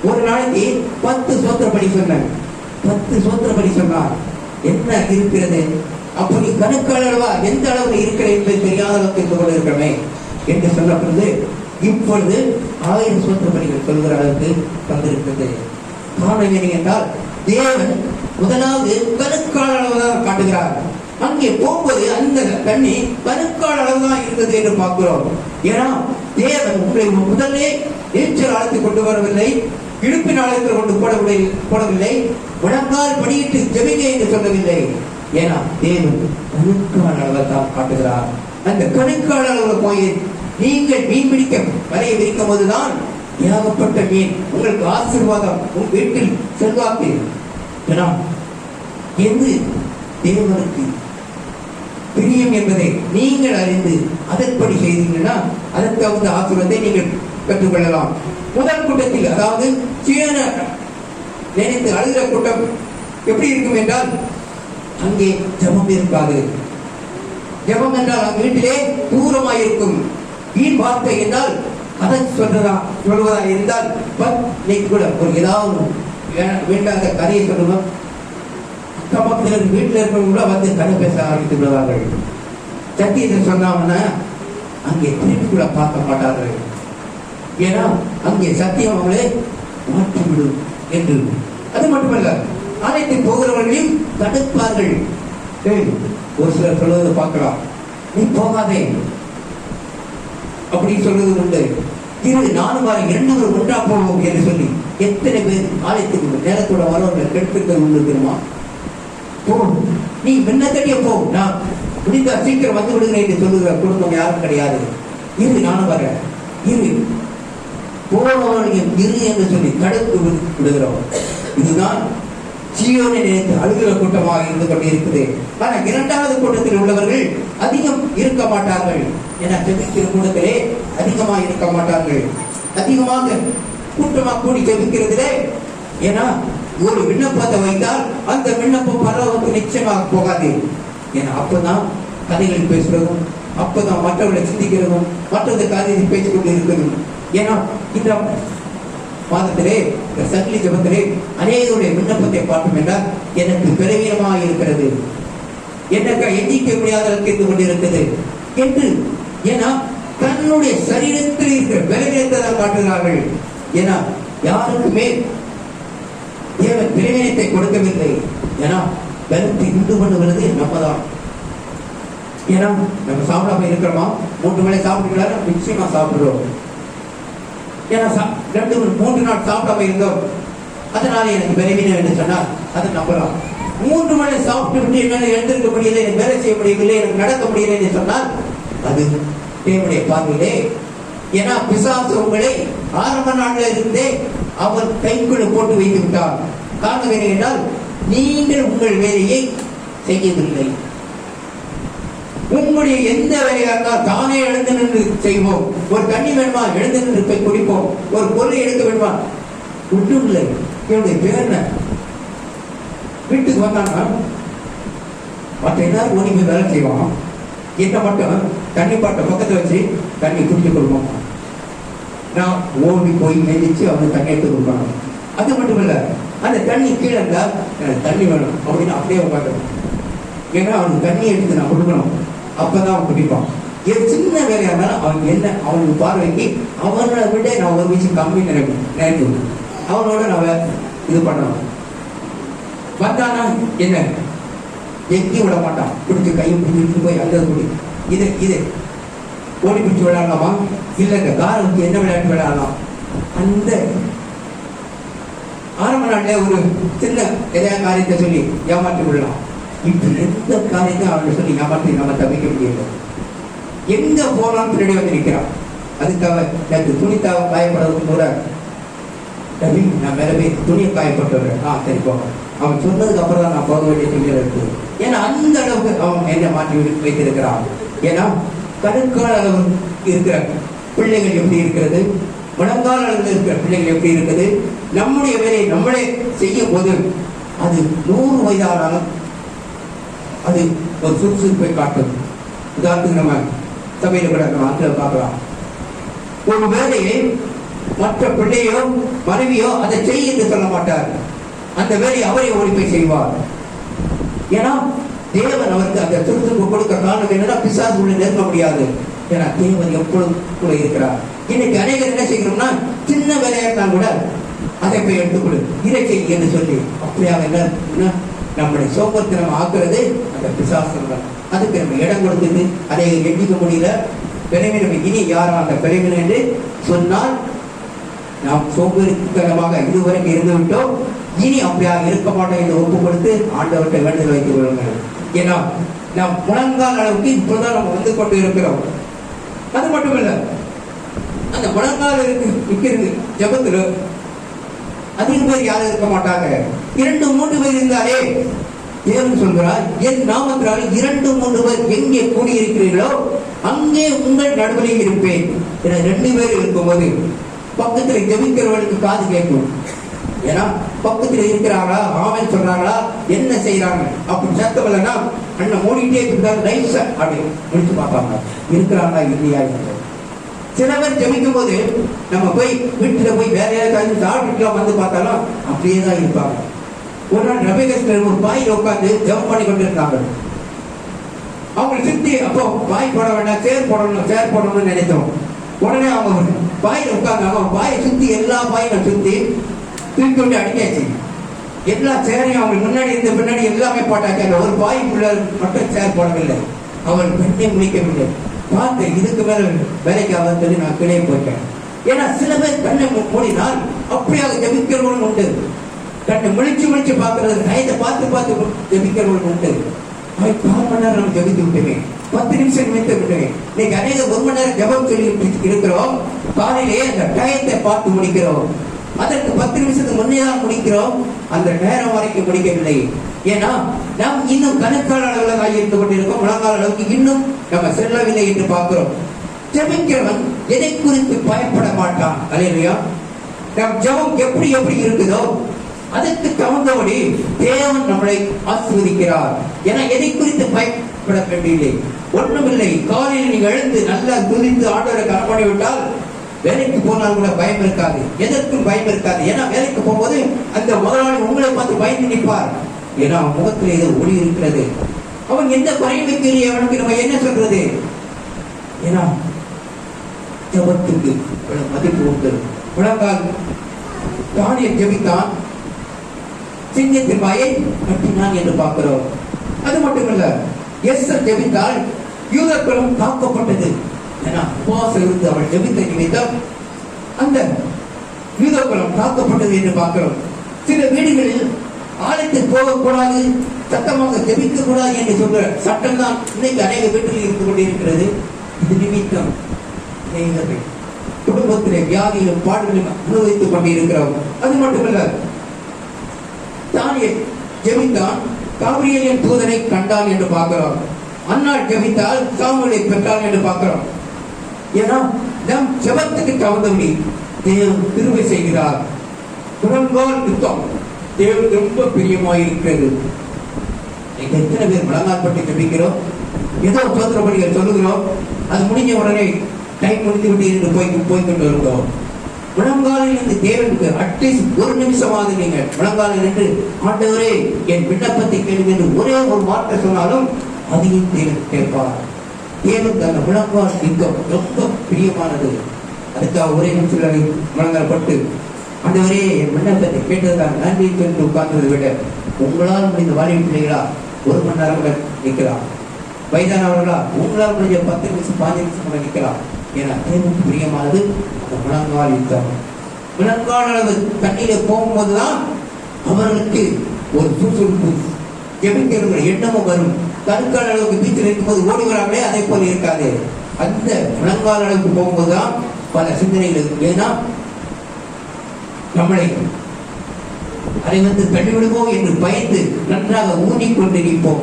ஒரு நாளைக்கு 10 சோத்திரப்படி சொன்னேன். 10 சோத்திரப்படி சொன்னார். என்ன இருக்கிறது? அப்படி கணக்காளவா எந்த அளவு இருக்கிற என்பதை தெரியாத அளவுக்கு இருந்து கொண்டு இருக்கிறமே என்று சொல்லப்படுது. இப்பொழுது 1000 சோத்திரப்படிகள் சொல்கிற அளவுக்கு வந்திருக்கிறது. காரணம் என்ன என்றால் தேவன் முதலாவது கணக்காள அளவு தான் காட்டுகிறார். அங்கே போகும்போது அந்த தண்ணி கணக்காள அளவு தான் இருந்தது என்று பார்க்கிறோம். ஏன்னா தேவன் உங்களை முதலே நீச்சல் அழைத்து கொண்டு வரவில்லை, இடுப்பின் ஆலயத்தில் கொண்டு போடவில்லை, முழங்கால் படியிட்டு ஜெபிக்க என்று சொல்லவில்லை. ஏன்னா தேவன் கணுக்கான அளவை தான் காட்டுகிறார். அந்த கணுக்கான அளவில் போய் நீங்கள் மீன் பிடிக்க வரைய விரிக்கும் போதுதான் ஏகப்பட்ட மீன், உங்களுக்கு ஆசீர்வாதம், உங்கள் வீட்டில் செல்வாக்கு. ஏன்னா எது தேவனுக்கு பிரியம் என்பதை நீங்கள் அறிந்து அதன்படி செய்தீங்கன்னா அதற்கு தகுந்த ஆசீர்வாதத்தை நீங்கள் பெற்றுக்கொள்ளலாம். முதல் கூட்டத்தில், அதாவது சீன நினைத்து அழுகிற கூட்டம் எப்படி இருக்கும் என்றால் அங்கே ஜபம் இருக்காது. ஜபம் என்றால் அங்கு வீட்டிலே தூரமாக இருக்கும். வீண் வார்த்தை என்றால் அதை சொல்வதா இருந்தால் கூட ஒரு ஏதாவது வேண்டாத கதையை சொல்லுவோம். பக்கத்தில் வீட்டில் இருக்கிறவங்க வந்து கதை பேச ஆரம்பித்து விடுவார்கள். சத்தியத்தை சொன்னாங்கன்னா அங்கே திருப்பி கூட பார்க்க மாட்டார்கள். ஏன்னா அங்கே சத்தியம் அவங்களே மாற்றிவிடும் என்று. அது மட்டுமல்ல, ஆலயத்தை போகிறவர்களையும் தடுப்பார்கள். ஒரு சிலர் சொல்வதை பார்க்கலாம், நீ போகாதே அப்படி சொல்வது உண்டு. நானும் வாரம் 2 பேர் ஒன்றா போவோம் என்று சொல்லி எத்தனை பேர் ஆலயத்துக்கு நேரத்தோட வரவர்கள் கெடுத்துக்கள் உண்டு தெரியுமா? போ, நீ முன்னக்கடியே போ, நான் முடிந்தா சீக்கிரம் வந்து விடுகிறேன் என்று சொல்லுகிற குடும்பம் யாரும் கிடையாது. நானும் வரேன், போனவர்களையும் இரு என்று சொல்லி தடுத்து விடுகிறோம். இதுதான் சீயோனை நினைத்து அழுகிற கூட்டமாக இருந்து கொண்டு இருக்குது. ஆனா 2வது கூட்டத்தில் உள்ளவர்கள் அதிகம் இருக்க மாட்டார்கள். என ஜெபிக்கிற கூட்டத்திலே அதிகமாக இருக்க மாட்டார்கள். அதிகமாக கூட்டமாக கூடி ஜெபிக்கிறதிலே, ஏன்னா ஒரு விண்ணப்பத்தை வைத்தால் அந்த விண்ணப்பம் பரவத்துக்கு நிச்சயமாக போகாது. ஏன்னா அப்பதான் கதைகள் பேசுறதும், அப்பதான் மற்றவர்களை சிந்திக்கிறதும், மற்றவர்கள் காரியத்தை பேசிக்கொண்டு இருக்கிறதும். ஏன்னா இந்த மாதத்திலே இந்த சங்கிலி ஜபத்திலே அநேகருடைய விண்ணப்பத்தை பார்த்தோம் என்றால் எனக்கு பலவீனமாக இருக்கிறது, எனக்கு எண்ணிக்க முடியாத இருந்து கொண்டிருக்கிறது என்று. ஏன்னா தன்னுடைய சரீரத்தில் இருக்கிற பலவீனத்தை தான் காட்டுகிறார்கள். ஏன்னா யாருக்குமே தேவன் பலவீனத்தை கொடுக்கவில்லை. ஏன்னா பலத்தை உண்டு பண்ணுகிறது நம்ம தான். ஏன்னா நம்ம சாப்பிடாம இருக்கிறோமா, 3 வேளை சாப்பிட்டுக்கலாம், நிச்சயமா சாப்பிடுறோம். ஏன்னா 2-3 நாள் சாப்பிடாம இருந்தோம், அதனால எனக்கு பலவீனம் என்று சொன்னால் அதை நம்பலாம். 3 வேளை சாப்பிட்டு விட்டு என்னால் எழுந்திருக்க முடியல, எனக்கு வேலை செய்ய முடியவில்லை, எனக்கு நடக்க முடியல என்று சொன்னால் அது தேவனுடைய பார்வையிலே. ஏன்னா பிசாசு உங்களை ஆரம்ப நாளில் இருந்தே அவர் கைக்குள்ள போட்டு வைத்து விட்டார். காரணம் என்ன என்றால் நீங்கள் உங்கள் வேலையை செய்யவில்லை. உங்களுடைய எந்த வேலையாக இருந்தால் தானே எழுந்து நின்று செய்வோம். ஒரு தண்ணி வேணுமா, எழுந்து நின்று போய் குடிப்போம். ஒரு பொருளை எடுக்க வேணுமா, ஒன்றும் இல்லை. என்னுடைய பேர் வீட்டுக்கு வந்தாங்கன்னா மற்ற எல்லாரும் ஓடி போய் வேலை செய்வான். என்ன மட்டும் தண்ணி பாட்டை பக்கத்தில் வச்சு தண்ணி குடிச்சு கொடுப்போம். நான் ஓடி போய் எழுந்திச்சு அவனுக்கு தண்ணி எடுத்து கொடுக்கணும். அது மட்டும் இல்லை, அந்த தண்ணி கீழே இருந்தா எனக்கு தண்ணி வேணும் அப்படின்னு அப்படியே உட்காந்துடும். ஏன்னா அவனுக்கு தண்ணி எடுத்து நான் கொடுக்கணும், அப்பதான் அவன் குடிப்பான். என் சின்ன வேலையா இருந்தாலும் அவன் என்ன அவனுக்கு பார்வைக்கு அவனை விட நான் ஒரு விஷயம் கம்மி நினைப்பு அவனோட நான் இது பண்ணணும். வந்தானா என்ன எங்கேயும் விட மாட்டான். பிடிச்சி கையை பிடிச்சிட்டு போய் அந்த குடி இது ஓடி பிடிச்சி விளையாடலாமா, இல்லை இந்த காரை வச்சு என்ன விளையாட்டு விளையாடலாம். அந்த ஆரம்ப நாட்டில் ஒரு சின்ன எதையா காரியத்தை சொல்லி ஏமாற்றி விடலாம். இப்ப எந்த காரியத்தையும் அவனை சொல்லி ஏமாற்றி நம்ம தவிக்க முடியல. எங்க போனாலும் பின்னாடி வந்து நிற்கிறான். அதுக்காக எனக்கு துணி காயப்படுறதுக்கு கூட நான் மேல போய் துணியை காயப்பட்டுறேன். சரி போங்க. அவன் சொன்னதுக்கு அப்புறம் தான் நான் போக வேண்டிய துணியில் இருக்கு. ஏன்னா அந்த அளவுக்கு அவன் என்ன மாற்றி வைத்திருக்கிறான். ஏன்னா கணுக்கால அளவு இருக்கிற பிள்ளைகள் எப்படி இருக்கிறது, முழங்கால அளவில் இருக்கிற பிள்ளைகள் எப்படி இருக்குது. நம்முடைய வேலையை நம்மளே செய்யும் போது அது 100 வயதானாலும் அது ஒரு சுறுசுறுப்பை காட்டும். உதாரணத்துக்கு நம்ம சபையில் கூட நம்ம ஆட்களை பார்க்கலாம். ஒரு வேலையை மற்ற பிள்ளையோ மனைவியோ அதை செய்ய என்று சொல்ல மாட்டார். அந்த வேலையை அவரை ஓடி போய் செய்வார். ஏன்னா தேவன் அவருக்கு அந்த சுறுசுறுப்பு கொடுக்க காரணம் என்னன்னா பிசாசு உள்ள நெருங்க முடியாது. ஏன்னா தேவன் எப்பொழுதும் கூட இருக்கிறார். இன்னைக்கு அநேகர் என்ன செய்கிறோம்னா சின்ன வேலையா இருந்தா கூட அதை போய் எடுத்துக்கொடு இதை செய் என்று சொல்லி அப்படியாக என்ன நம்முடைய சோம்பத்தினம் ஆக்குறது அந்த பிசாசம் தான். அதுக்கு நம்ம இடம் கொடுத்துட்டு அதை எண்ணிக்க முடியல. பெருமினம் இனி யாரும் அந்த பெருமினம் என்று சொன்னால் நாம் சோம்பேறித்தனமாக இதுவரைக்கும் இருந்து விட்டோம், இனி அப்படியாக இருக்க மாட்டோம் என்று ஒப்பு கொடுத்து ஆண்டவர்கிட்ட வேண்டுதல் வைத்துக் கொள்ளுங்கள். ஏன்னா நாம் முழங்கால் அளவுக்கு இப்போதான் நம்ம வந்து கொண்டு இருக்கிறோம். அது மட்டும் இல்ல, அந்த முழங்கால் இருக்கிறது ஜபத்துல அதிக பேர் யாரும் இருக்க மாட்டாங்க. 2-3 பேர் இருந்தாலே தேவன் சொல்கிறார், என் நாமத்தினால் 2-3 பேர் எங்கே கூடியிருக்கிறீர்களோ அங்கே உங்கள் நடுவில் இருப்பேன். 2 பேர் இருக்கும்போது பக்கத்தில் ஜெபிக்கிறவர்களுக்கு காது கேட்கும். ஏன்னா பக்கத்தில் இருக்கிறாங்களா, ஆமென் சொல்றாங்களா, என்ன செய்யறாங்க. அப்படி சத்தம் இல்லைன்னா அண்ணன் மூடிட்டே இருந்தாங்க, நைஸா அப்படி முடிச்சு பார்ப்பாங்க இருக்கிறாங்களா இல்லையா. சில பேர் ஜெபிக்கும் போது நம்ம போய் வீட்டுல போய் வேற யாராவது சாப்பிட்டுலாம் வந்து பார்த்தாலும் அப்படியே தான் இருப்பாங்க. ஒரு நாள் ரபேகஸ்டர் ஒரு பாயில் உட்காந்து ஜெபம் பண்ணி கொண்டு இருந்தாங்க. அவங்க சுத்தி அப்போ பாய் போட வேண்டாம், சேர் போடணும்னு நினைத்தோம். உடனே அவங்க பாயில் உட்கார்ந்தாங்க. அவங்க பாயை சுத்தி எல்லா பாயும் சுத்தி தூக்கி கொண்டு அடிக்காச்சு. எல்லா சேரையும் அவங்க முன்னாடி இருந்த பின்னாடி எல்லாமே போட்டாச்சு. அந்த ஒரு பாய்க்குள்ள மட்டும் சேர் போடவில்லை. அவள் பெண்ணை முடிக்கவில்லை. பார்த்து இதுக்கு மேல வேலைக்கு ஆகாது சொல்லி நான் கிளை போயிட்டேன். ஏன்னா சில பேர் கண்ணை மூடினால் அப்படியாக ஜபிக்கிறவங்களும் உண்டு. கண்ணை முழிச்சு பார்க்கறது, நயத்தை பார்த்து ஜபிக்கிறவங்களும் உண்டு. 4 மணி நேரம் நம்ம ஜபித்து விட்டுமே, 10 நிமிஷம் நிமித்து விட்டுமே. இன்னைக்கு அநேக 1 மணி நேரம் ஜபம் சொல்லி இருக்கிறோம். காலையிலேயே அந்த டயத்தை பார்த்து முடிக்கிறோம். அதற்கு 10 நிமிஷத்துக்கு முன்னே தான் முடிக்கிறோம். அந்த நேரம் வரைக்கும் முடிக்கவில்லை. ஏன்னா நாம் இன்னும் கணக்கான அளவில் தான் இருந்து கொண்டிருக்கோம். முழங்கால அளவுக்கு இன்னும் நம்ம செல்லவில்லை என்று பார்க்கிறோம். ஜெபிக்கிறவன் எதை குறித்து பயப்பட மாட்டான். அல்லேலூயா. நம் ஜெபம் எப்படி இருக்குதோ அதற்கு தகுந்தபடி தேவன் நம்மளை ஆசீர்வதிக்கிறார். ஏன்னா எதை குறித்து பயப்பட வேண்டியதில்லை, ஒன்றுமில்லை. காலையில் நீங்க எழுந்து நல்லா துதித்து ஆண்டவரை கரப்பணி விட்டால் வேலைக்கு போனால் கூட பயம் இருக்காது, எதற்கும் பயம் இருக்காது. ஏன்னா வேலைக்கு போகும்போது அந்த முதலாளி உங்களை பார்த்து பயந்து நிற்பார். ஏன்னா அவன் முகத்தில் ஏதோ ஒளி இருக்கிறது. அவன் எந்த குறையும் வைக்கலையே, அவனுக்கு நம்ம என்ன சொல்றது? ஏன்னா ஜபத்துக்கு மதிப்பு உண்டு. முழங்கால் தானியல் ஜெபித்தான், சிங்கத்தின் வாயை கட்டினான் என்று பார்க்கிறோம். அது மட்டுமல்ல, எஸ்தர் ஜெபித்தால் யூதர்களும் காக்கப்பட்டது. ஏன்னா உபவாசம் இருந்து அவள் ஜெபித்த நிமித்தம் அந்த யூதர்களும் காக்கப்பட்டது என்று பார்க்கிறோம். சில வீடுகளில் ஆலயத்துக்கு போகக்கூடாது, சத்தமாக ஜெபிக்க கூடாது என்று சொல்ற சட்டம் தான் இன்னைக்கு அநேக வீட்டில் இருந்து கொண்டிருக்கிறது. இது நிமித்தம் குடும்பத்திலே வியாதியிலும் பாடுகளும் அனுபவித்துக் கொண்டிருக்கிறோம். அது மட்டுமல்ல, தானியேல் ஜெபித்தான், காபிரியலின் தூதனை கண்டான் என்று பார்க்கிறோம். அன்னாள் ஜெபித்தால் சாமுவேலை பெற்றான் என்று பார்க்கிறோம். ஏன்னா நம் ஜெபத்துக்கு தகுந்தபடி தேவன் கிருபை செய்கிறார். புறங்கோல் யுத்தம் தேவனுக்கு ரொம்ப பிரியமாயிருக்கிறது. எத்தனை பேர் முழங்கால் பட்டு ஜெபிக்கிறோம், ஏதோ சோதனைபடிகள் சொல்லுகிறோம், அது முடிஞ்ச உடனே டைம் முடிந்து விட்டு என்று போய்கொண்டு இருக்கிறோம். முழங்காலில் இருந்து தேவனுக்கு அட்லீஸ்ட் ஒரு நிமிஷமாவது நீங்கள் முழங்காலில் நின்று ஆண்டவரே என் விண்ணப்பத்தை கேளுங்க என்று ஒரே ஒரு வார்த்தை சொன்னாலும் அதையும் தேவன் கேட்பார். தேவனுக்கு அந்த முழங்கால் யுத்தம் ரொம்ப பிரியமானது. அதுக்காக ஒரே நிமிஷம் முழங்கால் பட்டு ஆண்டவரே என் விண்ணப்பத்தை கேட்டதுதான் நன்றி என்று உட்கார்ந்ததை விட உங்களால் முடிந்த வாலிப பிள்ளைகளா 1 மணி நேரம் கூட நிற்கலாம், வயதானவர்களா உங்களால் முடிஞ்ச 10 நிமிஷம் 5 நிமிஷம் கூட நிற்கலாம். ஏன்னா தேவனுக்கு பிரியமானது அந்த முழங்கால் யுத்தம். முழங்கால் அளவு தண்ணீரை போகும்போதுதான் அவர்களுக்கு ஒரு சுறுசுறுப்பு, ஜெபிக்கிற எண்ணமும் வரும். கருக்கால் அளவுக்கு பீச்சில் இருக்கும்போது ஓடி வராங்களே, அதே போல இருக்காது. அந்த முழங்கால் அளவுக்கு போகும்போதுதான் பல சிந்தனைகள் இருக்கும். ஏன்னா நம்மளை அதை வந்து தள்ளிவிடுவோம் என்று பயந்து நன்றாக ஊனிக்கொண்டு நிற்போம்.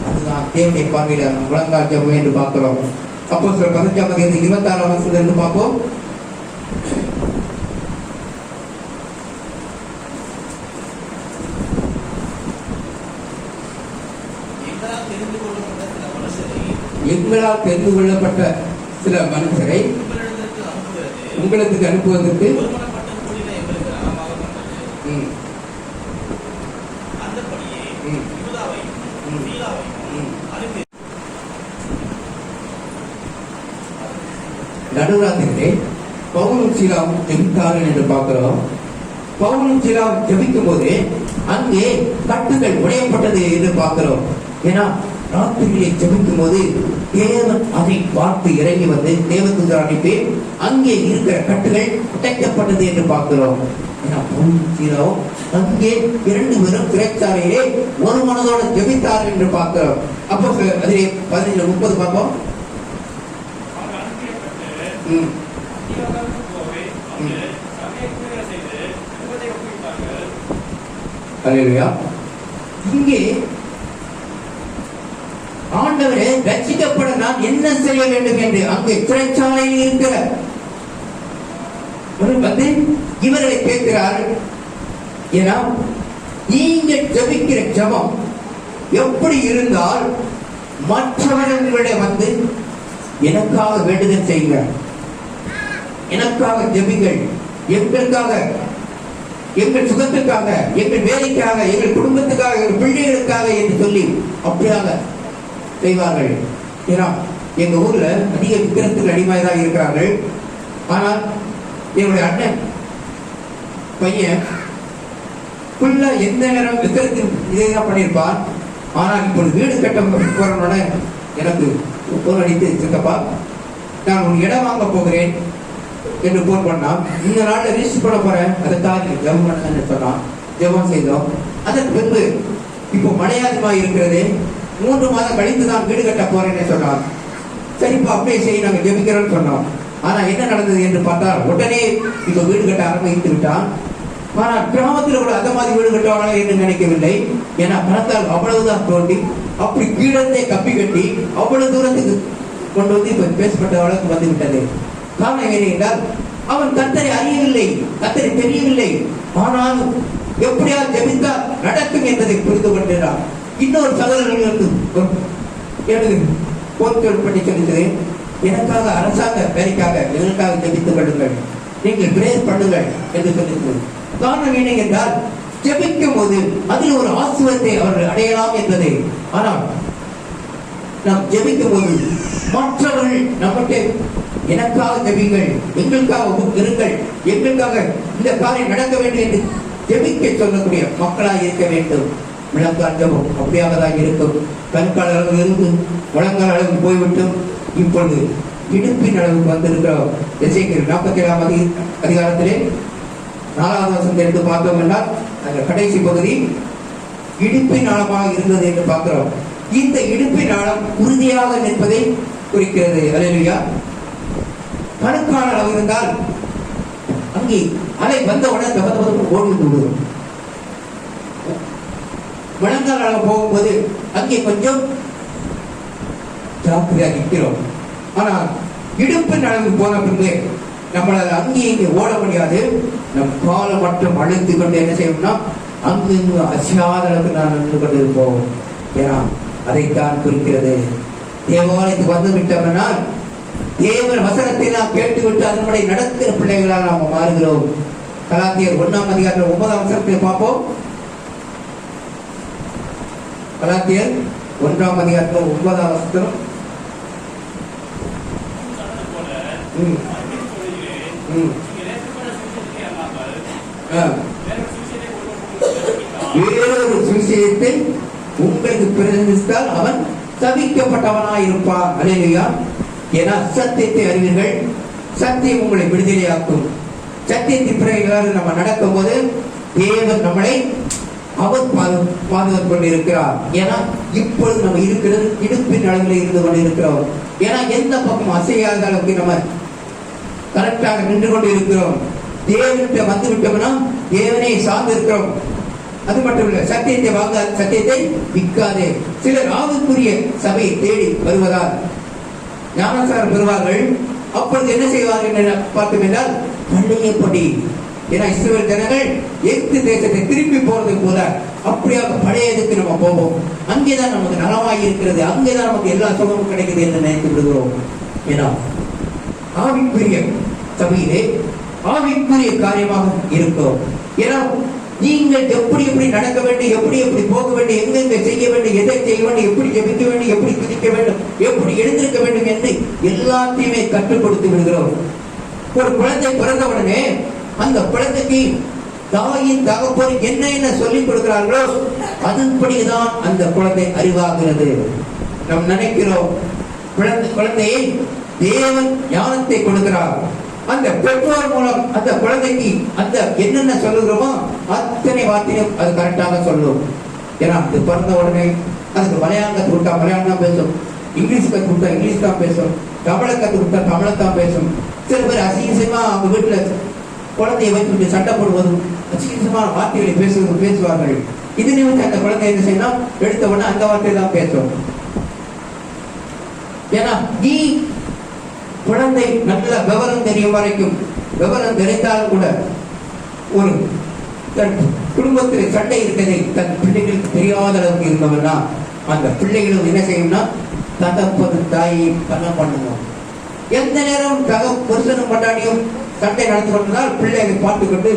அதுதான் தேவனுடைய பார்வையில் முழங்கால் ஜெபம் என்று பார்க்கிறோம். அப்போஸ்தலர் 15:26 வசனத்திலிருந்து பார்ப்போம். எங்களால் தெரிந்து கொள்ளப்பட்ட சில மனுஷரை உங்களுக்கு அனுப்புவதற்கு நடுராத்திரிலே பவுலும் சீலாவும் ஜெபித்தார்கள் என்று பார்க்கிறோம். பவுலும் சீலாவும் ஜெபிக்கும் போது அங்கே கட்டுகள் உடையப்பட்டது என்று பார்க்கிறோம். ஏன்னா ராத்திரியை ஜெபிக்கும் போது தேவன் அதை பார்த்து இறங்கி வந்து தேவதூதர் அனுப்பி அங்கே இருக்கிற கட்டுகள் உடைக்கப்பட்டது என்று பார்க்கிறோம். ஏன்னா பவுலும் சீலாவும் அங்கே 2 பேரும் சிறைச்சாலையிலே ஒரு மனதோடு ஜெபித்தார்கள் என்று பார்க்கிறோம். அப்போ அதிலே 15:30 பார்ப்போம். இங்கே ஆண்டவரே ரட்சிக்கப்பட நான் என்ன செய்ய வேண்டும் என்று அங்கே சிறைச்சாலையில் இருக்கிற வந்து இவர்களை கேட்கிறார்கள். ஏன்னா நீங்கள் ஜெபிக்கிற ஜெபம் எப்படி இருந்தால் மற்றவர்களுடைய வந்து எனக்காக வேண்டுதல் செய்யுங்க, எனக்காக ஜெபிங்கள், எங்களுக்காக, எங்கள் சுகத்துக்காக, எங்கள் வேலைக்காக, எங்கள் குடும்பத்துக்காக, எங்கள் பிள்ளைகளுக்காக என்று சொல்லி அப்படியாக செய்வார்கள். ஏன்னா எங்க ஊர்ல அதிக விக்கிரத்துக்கு அடிமையாக இருக்கிறார்கள். ஆனால் என்னுடைய அண்ணன் பையன் ஃபுல்லா எந்த நேரம் விக்கிரத்தின் இதைதான் பண்ணியிருப்பான். ஆனால் இப்பொழுது வீடு கட்ட போறோட எனக்கு போன் அடித்து, சித்தப்பா நான் ஒரு இடம் வாங்க போகிறேன் என்று போன் பண்ணான். இந்த நாள்ல ரிஜிஸ்டர் பண்ண போறேன், அதற்காக ஜெபம் பண்ண சொன்னான். ஜெபம் செய்தோம். அதற்கு பின்பு இப்போ மழையாதமாக இருக்கிறது, 3 மாதம் கழித்து தான் வீடு கட்ட போறேன்னு சொன்னான். சரிப்பா அப்படியே செய்ய நாங்கள் ஜெபிக்கிறோம்னு சொன்னோம். ஆனா என்ன நடந்தது என்று பார்த்தால் உடனே இப்ப வீடு கட்ட ஆரம்பித்து விட்டான். ஆனால் கிராமத்தில் கூட அந்த மாதிரி வீடு கட்டுவாங்களே என்று நினைக்கவில்லை. ஏன்னா பணத்தால் அவ்வளவுதான் தோண்டி அப்படி கீழே கப்பி கட்டி அவ்வளவு தூரத்துக்கு கொண்டு வந்து இப்ப பேசப்பட்ட வழக்கு வந்து விட்டது. காரணம் என்ன என்றால் அவன் கர்த்தரை அறியவில்லை, கர்த்தரை தெரியவில்லை. ஆனாலும் எப்படியாவது ஜெபித்தால் நடக்கும் என்பதை புரிந்து கொண்டார். இன்னொரு சகோதரர்களுக்கு எனக்கு போன் பண்ணி சொல்லிக்கிறேன். எனக்காக அரசாங்க வேலைக்காக எங்களுக்காக ஜெபித்துக் கொள்ளுங்கள், நீங்கள் பிரேயர் பண்ணுங்கள் என்று சொல்லியிருக்கிறது. காரணம் என்ன என்றால், ஜெபிக்கும் போது அதில் ஒரு ஆசீர்வாதத்தை அவர்கள் அடையலாம் என்பது. ஆனால் நாம் ஜெபிக்கும் போது மற்றவர்கள் நம்மகிட்ட எனக்காக ஜெபிங்கள், எங்களுக்காக இருங்கள், எங்களுக்காக இந்த காரியம் நடக்க வேண்டும் என்று ஜெபிக்க சொல்லக்கூடிய மக்களாக இருக்க வேண்டும். முழங்கால் ஜெபம் அப்படியாக தான் இருக்கும். கண்கால் அளவு இருந்து முழங்கால் அளவுக்கு போய்விட்டும் இப்பொழுது இடுப்பின் அளவுக்கு வந்திருக்கிறோம். எசேக்கியேல் 47ஆம் அதிகாரத்திலே 4வது வசனத்தை எடுத்து பார்த்தோம் என்றால் அந்த கடைசி பகுதி இடுப்பின் ஆழமாக இருந்தது என்று பார்க்கிறோம். இந்த இடுப்பின் ஆழம் உறுதியாக நிற்பதை குறிக்கிறது. அல்லேலூயா. கணுக்கால் அளவு இருந்தால் அங்கே அலை வந்த உடனே ஓடி விடுவோம். முழங்கால் அளவு போகும்போது அங்கே கொஞ்சம் ஜாக்கிரதையாக நிற்கிறோம். ஆனால் இடுப்பின் அளவுக்கு போன பின்பு நம்மளால் அங்கே இங்கே ஓட முடியாது. நம் காலை மட்டும் அழுத்தி கொண்டு என்ன செய்யணும்னா அங்கு இங்கு அசியாத அளவுக்கு நான் நின்று கொண்டு இருப்போம். ஏன்னா அதைத்தான் குறிக்கிறது. தேவாலயத்துக்கு வந்து விட்டோம்னால் தேவன் வசனத்தை நாம் கேட்டுவிட்டு அதன்படி நடக்கிற பிள்ளைகளால் நாம் மாறுகிறோம். கலாத்தியர் 1ஆம் அதிகாரம் 9ஆம் வசனத்தை பார்ப்போம். கலாத்தியர் 1ஆம் அதிகாரம் 9ஆம் வசனம். வேறொரு சுவிசேஷத்தை உங்களுக்கு பிரதிநிதித்தால் அவன் சபிக்கப்பட்டவனாய் இருப்பான். அல்லேலூயா. ஏன்னா சத்தியத்தை அறிவீர்கள், சத்தியம் உங்களை விடுதலையாக்கும். சத்தியத்தின் பிறகு நம்ம நடக்கும் போது தேவன் நம்மளை அவர் பாதுகாத்து கொண்டிருக்கிறார். ஏன்னா இப்பொழுது நம்ம இருக்கிறது இடுப்பின் அளவில் இருந்து கொண்டிருக்கிறோம். ஏன்னா எந்த பக்கம் அசையாத அளவுக்கு நம்ம கரெக்டாக நின்று கொண்டு இருக்கிறோம். தேவன்கிட்ட வந்து விட்டோம்னா தேவனை சார்ந்து இருக்கிறோம். அது மட்டும் இல்ல, சத்தியத்தை வாங்க, சத்தியத்தை விற்காதே. சிலர் ஆவிக்குரிய சபையை தேடி வருவதால் ஞானசாரம் பெறுவார்கள். அப்பொழுது என்ன செய்வார்கள் என்று பார்த்தோம் என்றால் பழையபடி, ஏன்னா இஸ்ரவேல் ஜனங்கள் எகிப்து தேசத்தை திரும்பி போறது போல அப்படியாக பழையதுக்கு நம்ம போவோம். அங்கேதான் நமக்கு நலமாய் இருக்கிறது, அங்கேதான் நமக்கு எல்லா சுகமும் கிடைக்குது என்று நினைத்து விடுகிறோம். ஏன்னா ஆவிக்குரிய சபையிலே ஆவிக்குரிய காரியமாக இருக்கும். ஏன்னா நீங்கள் எப்படி எப்படி நடக்க வேண்டும், எப்படி எப்படி போக வேண்டும், எங்கெங்க செய்ய வேண்டும், எதை செய்ய வேண்டும், எப்படி ஜெபிக்க வேண்டும், எப்படி துதிக்க வேண்டும், எப்படி எழுந்திருக்க வேண்டும் என்று எல்லாத்தையுமே கற்றுக் கொடுத்து விடுகிறோம். ஒரு குழந்தை பிறந்த உடனே அந்த குழந்தைக்கு தாயின் தகப்பன் என்ன என்ன சொல்லிக் கொடுக்கிறார்களோ அதன்படிதான் அந்த குழந்தை அறிவாகிறது. நாம் நினைக்கிறோம் குழந்தையை தேவன் ஞானத்தை கொடுக்கிறார். அந்த பெற்றோர் மூலம் அந்த குழந்தைக்கு அந்த என்னென்ன சொல்லுகிறோமோ அத்தனை வார்த்தையும் அது கரெக்டாக சொல்லும். ஏன்னா அது பிறந்த உடனே அதுக்கு மலையாளம் கற்று கொடுத்தா மலையாளம் தான் பேசும், இங்கிலீஷ் கற்று கொடுத்தா இங்கிலீஷ் தான் பேசும், தமிழை கற்று கொடுத்தா தமிழை தான் பேசும். சில பேர் அசிங்கமா அவங்க வீட்டுல குழந்தையை வைத்து சண்டை போடுவதும் அசிங்கமான வார்த்தைகளை பேசுவார்கள். இது நிமிஷம் அந்த குழந்தை என்ன செய்யணும், எடுத்த உடனே அந்த வார்த்தை தான் பேசும். ஏன்னா நீ குழந்தை நல்ல விவரம் தெரியும் வரைக்கும், விவரம் தெரிந்தாலும் கூட ஒரு தன் குடும்பத்தில் சண்டை இருக்கிறதை தன் பிள்ளைகளுக்கு தெரியாத அளவுக்கு இருந்தவன்னா அந்த பிள்ளைகளும் என்ன செய்யும்னா தகப்பது தாயை கண்ணம் பண்ணுவோம். எந்த நேரம் புருஷனும் கொண்டாடியும் சண்டை நடந்து கொண்டதால் பிள்ளைகளை பார்த்து கொண்டு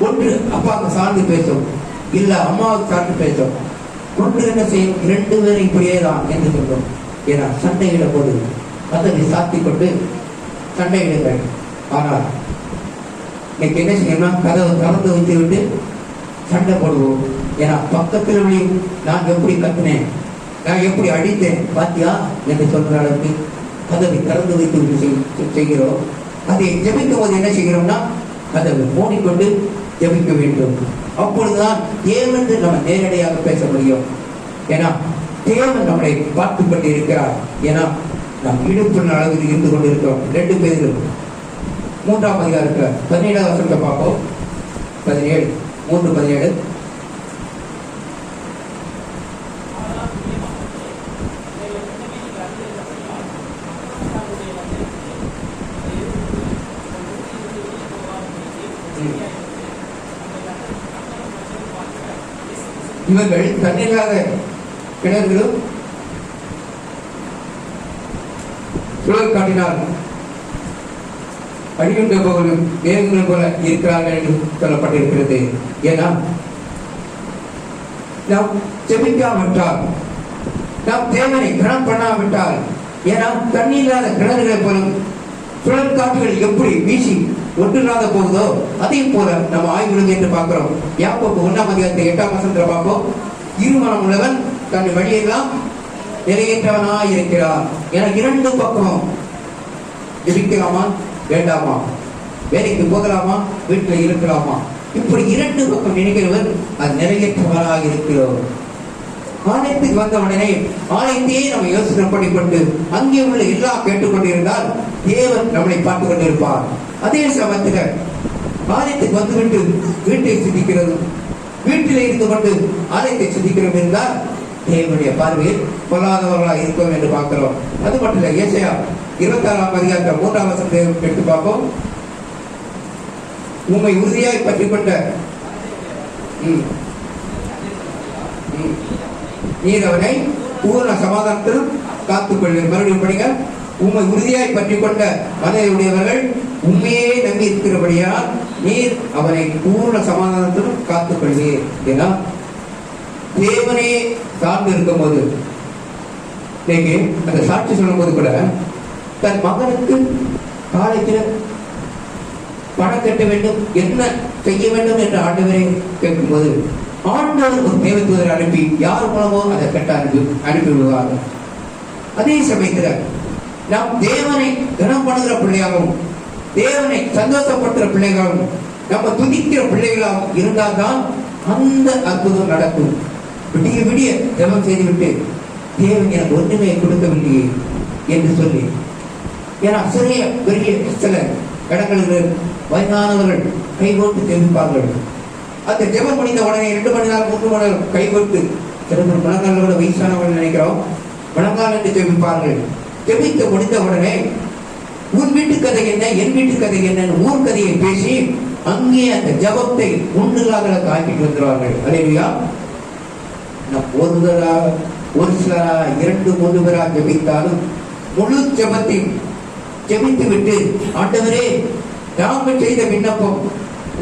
ஒன்று அப்பாவுக்கு சார்ந்து பேசும், இல்ல அம்மாவுக்கு சார்ந்து பேசும். ஒன்று என்ன செய்யும், 2 பேரும் இப்படியே தான் என்று சொல்லும். ஏன்னா சண்டையிட போது அதை சாத்தி கொண்டு சண்டையிடுங்கள். ஆனால் இன்னைக்கு என்ன செய்யணும்னா கதவை திறந்து வைத்து விட்டு சண்டை போடுவோம். ஏன்னா பக்கத்தில் நான் எப்படி கத்துனேன், நான் எப்படி அடித்தேன் பாத்தியா என்று சொல்ற அளவுக்கு கதவை திறந்து வைத்து விட்டு செய்கிறோம். அதை ஜெபிக்கும் போது என்ன செய்கிறோம்னா கதவை மூடிக்கொண்டு ஜெபிக்க வேண்டும். அப்பொழுதுதான் தேவன் நம்ம நேரடியாக பேச முடியும். ஏன்னா தேவன் நம்மளை பார்த்து கொண்டு இருக்கிறார். ஏன்னா நாம் இடுப்பு அளவில் இருந்து கொண்டிருக்கிறோம். 2 பேரும் 3ஆம் அதிகாரத்தில் 17ஆம் வசனத்தை பார்ப்போம். 17 3:17. இவர்கள் தண்ணீராக கிணறுகளும் சுழல் காட்டினால் அடியுண்ட போது மேகங்கள் போல இருக்கிறார்கள் என்று சொல்லப்பட்டிருக்கிறது. ஏன்னா நாம் ஜெபிக்காவிட்டால், நாம் தேவனை கணம் பண்ணாவிட்டால், ஏன்னா தண்ணீர் இல்லாத கிணறுகளை போலும் சுழல் காற்றுகள் எப்படி வீசி ஒன்றில்லாத போகுதோ அதே போல நம்ம ஆய்வுகள் என்று பார்க்கிறோம். யாக்கோபு 1:8 பார்ப்போம். இருமனம் உள்ளவன் தன் வழியெல்லாம் நிறைவேற்றவனாய் இருக்கிறார். என இரண்டு பக்கம் ஜெபிக்கலாமா வேண்டாமா, வேலைக்கு போகலாமா வீட்டில் இருக்கலாமா, இப்படி இரண்டு பக்கம் நினைக்கிறவர் அது நிறைவேற்றவராக இருக்கிறோம். ஆலயத்துக்கு வந்த உடனே ஆலயத்தையே நம்ம யோசனை பண்ணிக்கொண்டு அங்கே உள்ள எல்லாம் கேட்டுக்கொண்டிருந்தால் தேவன் நம்மளை பார்த்துக் கொண்டிருப்பார். அதே சமயத்தில் ஆலயத்துக்கு வந்துவிட்டு வீட்டை சிந்திக்கிறது, வீட்டில் இருந்து கொண்டு ஆலயத்தை சிந்திக்கிறோம் என்றால் தேவனுடைய பார்வையில் பொல்லாதவர்களாக இருக்கும் என்று பார்க்கிறோம். அது மட்டும் இல்லை, ஏசாயா 26:3 எடுத்து பார்ப்போம். உண்மை உறுதியாய் பற்றி கொண்ட நீர் அவனை பூர்ண சமாதானத்திலும் காத்துக் கொள்வீர். மறுபடியும் படிங்க. உண்மை உறுதியாய் பற்றி கொண்ட மனதையுடையவர்கள் உண்மையே நம்பி இருக்கிறபடியால் நீர் அவனை பூர்ண சமாதானத்திலும் காத்துக் கொள்வீர். ஏன்னா தேவனே சார்ந்து இருக்கும் போது, அந்த சாட்சி சொல்லும் போது கூட தன் மகனுக்கு காலேஜில் பணம் கட்ட வேண்டும், என்ன செய்ய வேண்டும் என்று ஆண்டவரை கேட்கும் போது ஆண்டவர் ஒரு தேவதூதரை அனுப்பி யார் மூலமோ அதை கட்ட அனுப்பி விடுவார்கள். அதே சமயத்தில் நாம் தேவனை கனம் பண்ணுகிற பிள்ளையாகவும் தேவனை சந்தோஷப்படுத்துகிற பிள்ளைகளும் நம்ம துதிக்கிற பிள்ளைகளாகவும் இருந்தால்தான் அந்த அற்புதம் நடக்கும். விடிய விடிய ஜெபம் செய்துவிட்டு தேவன் எனக்கு ஒன்றுமே கொடுக்கவில்லையே என்று சொல்லி, ஏன்னா சிறிய பெரிய சில இடங்களில் வயதானவர்கள் கைகோட்டு தெரிவிப்பார்கள். அந்த ஜெபம் முடிந்த உடனே 2 மணி நேரம் 3 மணி நேரம் கைகோட்டு சில மனங்களோட வயசானவர்கள் நினைக்கிறோம் வணங்கால் என்று ஜெபிப்பார்கள். ஜெபித்து முடிந்த உடனே உன் வீட்டு கதை என்ன, என் வீட்டு கதை என்ன, ஊர் கதையை பேசி அங்கே அந்த ஜபத்தை ஒன்றுலாக ஆக்கிட்டு வந்துடுவார்கள். அல்லேலூயா. ஒரு சிலரா 2-3 பேரா ஜெபித்தாலும் முழு ஜபத்தை ஜெபித்து விட்டு ஆண்டவரே நாங்கள் செய்த விண்ணப்பம்,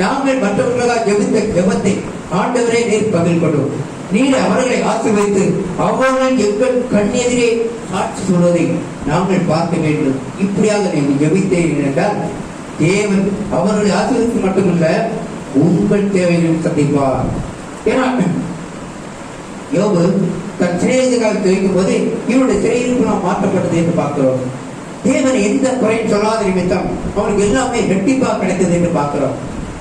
நாங்கள் மற்றவர்களாக ஜெபித்த ஜபத்தை ஆண்டவரே நீர் பகிர்ந்து கொள்ளும், நீர் அவர்களை ஆசீர்வதித்து அவர்கள் எங்கள் கண்ணெதிரே சாட்சி சொல்வதை நாங்கள் பார்க்க வேண்டும். இப்படியாக நீங்கள் ஜெபித்தேன் என்றால் தேவன் அவர்களை ஆசீர்வதித்து மட்டுமல்ல உங்கள் தேவைகளை சந்திப்பார். ஏன்னா யோபு தன் சிறையிருந்த காலத்தில் வைக்கும் போது இவருடைய சிறையிருப்பு நாம் மாற்றப்பட்டது என்று பார்க்கிறோம். தேவன் எந்த குறையும் சொல்லாத நிமித்தம் அவனுக்கு எல்லாமே ரெட்டிப்பாக கிடைத்தது என்று பார்க்கிறோம்.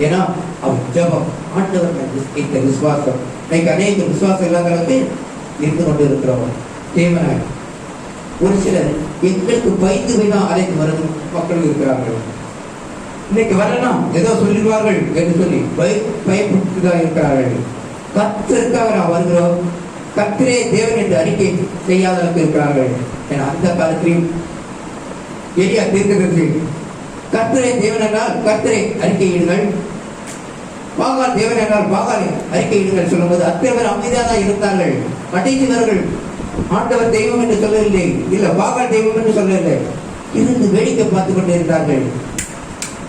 ஏன்னா அவர் ஜபம், ஆண்டவர் விசுவாசம். இன்னைக்கு அநேக விசுவாசம் இல்லாத அளவுக்கு இருந்து கொண்டு இருக்கிறோம். தேவனாய் ஒரு சிலர் எங்களுக்கு பயந்து வேணா அழைத்து வரும் மக்கள் இருக்கிறார்கள். இன்னைக்கு வரலாம் ஏதோ சொல்லிடுவார்கள் என்று சொல்லி பயப்பட்டுதான் இருக்கிறார்கள். கர்த்தருக்காக வருகிறோம், கர்த்தரே தேவன் என்று அறிக்கை செய்யாத அளவுக்கு இருக்கிறார்கள். ஏன்னா அந்த காலத்திலும் எலியா தீர்க்கதரிசி கர்த்தரே தேவன் என்றால் கர்த்தரை அறிக்கையிடுங்கள், பாகால் தேவன் என்றால் பாகாலை அறிக்கையிடுங்கள் சொல்லும்போது அத்தனை பேர் அமைதியாக இருந்தார்கள். கடைசிவர்கள் ஆண்டவர் தெய்வம் என்று சொல்லவில்லை, இல்ல பாகால் தெய்வம் என்று சொல்லவில்லை, இருந்து வேடிக்கை பார்த்துக் கொண்டு இருந்தார்கள்.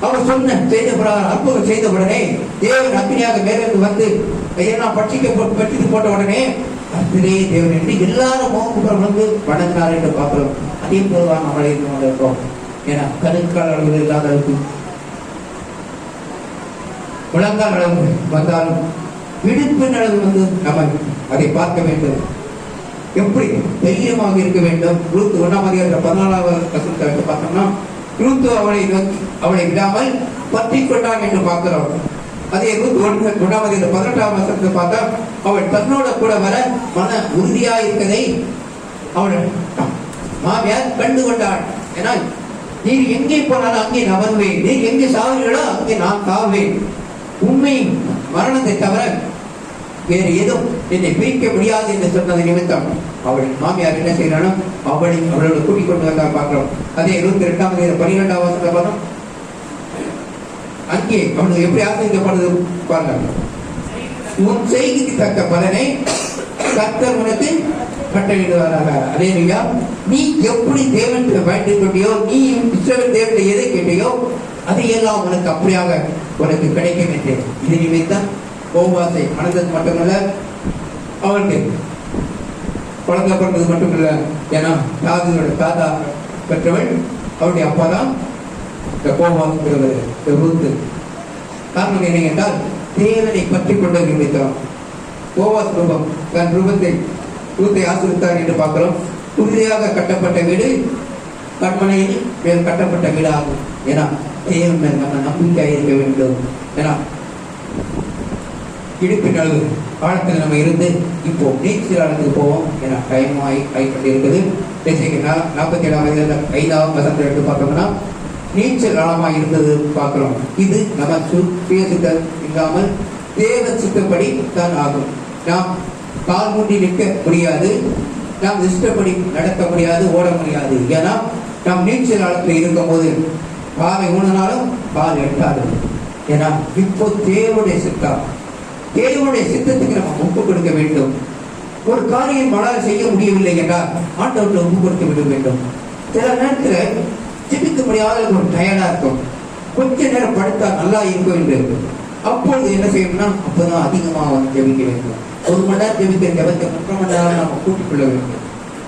அவர் சொன்ன செய்த அற்புதம் செய்த உடனே தேவன் அக்னியாக மேலிருந்து வந்து எல்லாம் பட்சித்து போட்ட உடனே கர்த்தரே தேவன் என்று எல்லாரும் மோகப்புறம் வந்து வணங்கினார் என்று பார்க்கிறோம். அதே போலதான் நம்மளை இருக்கோம். ஏன்னா கணுக்கால் அளவு இல்லாத அளவுக்கு முழங்கால் அளவு வந்தாலும் விடுப்பின் அளவு வந்து நம்ம அதை பார்க்க வேண்டும். எப்படி தைரியமாக இருக்க வேண்டும். ரூத் 1:14 பார்த்தோம்னா ரூத் அவளை விடாமல் பற்றி கொண்டான் என்று பார்க்கிறோம். அதே ரூத் 1:18 பார்த்தா அவள் தன்னோட கூட வர மன உறுதியா இருக்கதை அவள் மாமியார் கண்டு கொண்டாள். ஏன்னா நீர் எங்கே போனாலும் அங்கே நான் வருவேன், நீர் எங்கே சாவீர்களோ அங்கே நான் சாவேன், உண்மை மரணத்தை தவிர வேறு எதுவும் என்னை பிரிக்க முடியாது என்று சொன்னது நிமித்தம் அவள் மாமியார் என்ன செய்யறானோ அவளோட கூட்டிக் கொண்டு வந்தா பார்க்கிறோம். அதே 22:12 பார்த்தோம். அங்கே அவனுக்கு எப்படி ஆசிரியப்படுது பாருங்க. உன் செய்திக்கு தக்க பலனை கர்த்தர் உனக்கு கட்டளையிடுவாராக. அல்லேலூயா. நீ எப்படி தேவனுக்கு வேண்டிக் கொண்டியோ, நீ இஸ்ரவேல் தேவனை எதை கேட்டியோ அதையெல்லாம் உனக்கு அப்படியாக உனக்கு கிடைக்கும் என்று. இது நிமித்தம் போவாசை மணந்தது மட்டுமல்ல, அவனுக்கு குழந்தை பிறந்தது மட்டுமல்ல. ஏன்னா தாதியோட தாத்தா பெற்றவள் அவருடைய அப்பா தான் இந்த போவாஸ் ரூத்து. காரணம் என்ன என்றால் தேவனை பற்றி கொண்ட நிமித்தம் போவாஸ் ரூபம் தன் ரூபத்தை ரூத்தை ஆசிரித்தார் என்று பார்க்கிறோம். உறுதியாக கட்டப்பட்ட வீடு கண்மனையில் மேல் கட்டப்பட்ட வீடு ஆகும். ஏன்னா தேவன் நம்ம நம்பிக்கையாக இருக்க வேண்டும். ஏன்னா இடுப்பின் அளவு ஆழத்தில் நம்ம இருந்து இப்போ நீச்சல் ஆழத்துக்கு போவோம். ஏன்னா டைம் ஆகிக்கொண்டு இருக்குது. 47 வசனத்தை எடுத்து பார்த்தோம்னா நீச்சல் ஆழமாக இருந்தது பார்க்கிறோம். இது நம்ம சுய சித்தம் இல்லாமல் தேவ சித்தப்படி தான் ஆகும். நாம் கால் மூட்டி நிற்க முடியாது, நாம் இஷ்டப்படி நடக்க முடியாது, ஓட முடியாது. ஏன்னா நாம் நீச்சல் ஆழத்தில் இருக்கும் போது காலை ஊனினாலும் கால் எட்டாது. ஏன்னா இப்போ தேவனுடைய சித்தம், தேவனுடைய சித்தத்துக்கு நம்ம ஒப்பு கொடுக்க வேண்டும். ஒரு காரியம் மனதால் செய்ய முடியவில்லை என்றால் ஆண்டவருக்கு ஒப்பு கொடுக்க விட வேண்டும். சில நேரத்தில் ஜெபிக்க முடியாத ஒரு டயர்டா இருக்கும். கொஞ்ச நேரம் படுத்தா நல்லா இருக்கும் என்று அப்பொழுது என்ன செய்யணும்னா அப்பதான் அதிகமாக ஜெபிக்க வேண்டும். 1 மணி நேரம் ஜெபிக்க ஜெபத்தை 3 மணி நேரம் நம்ம கூட்டிக் கொள்ள வேண்டும்.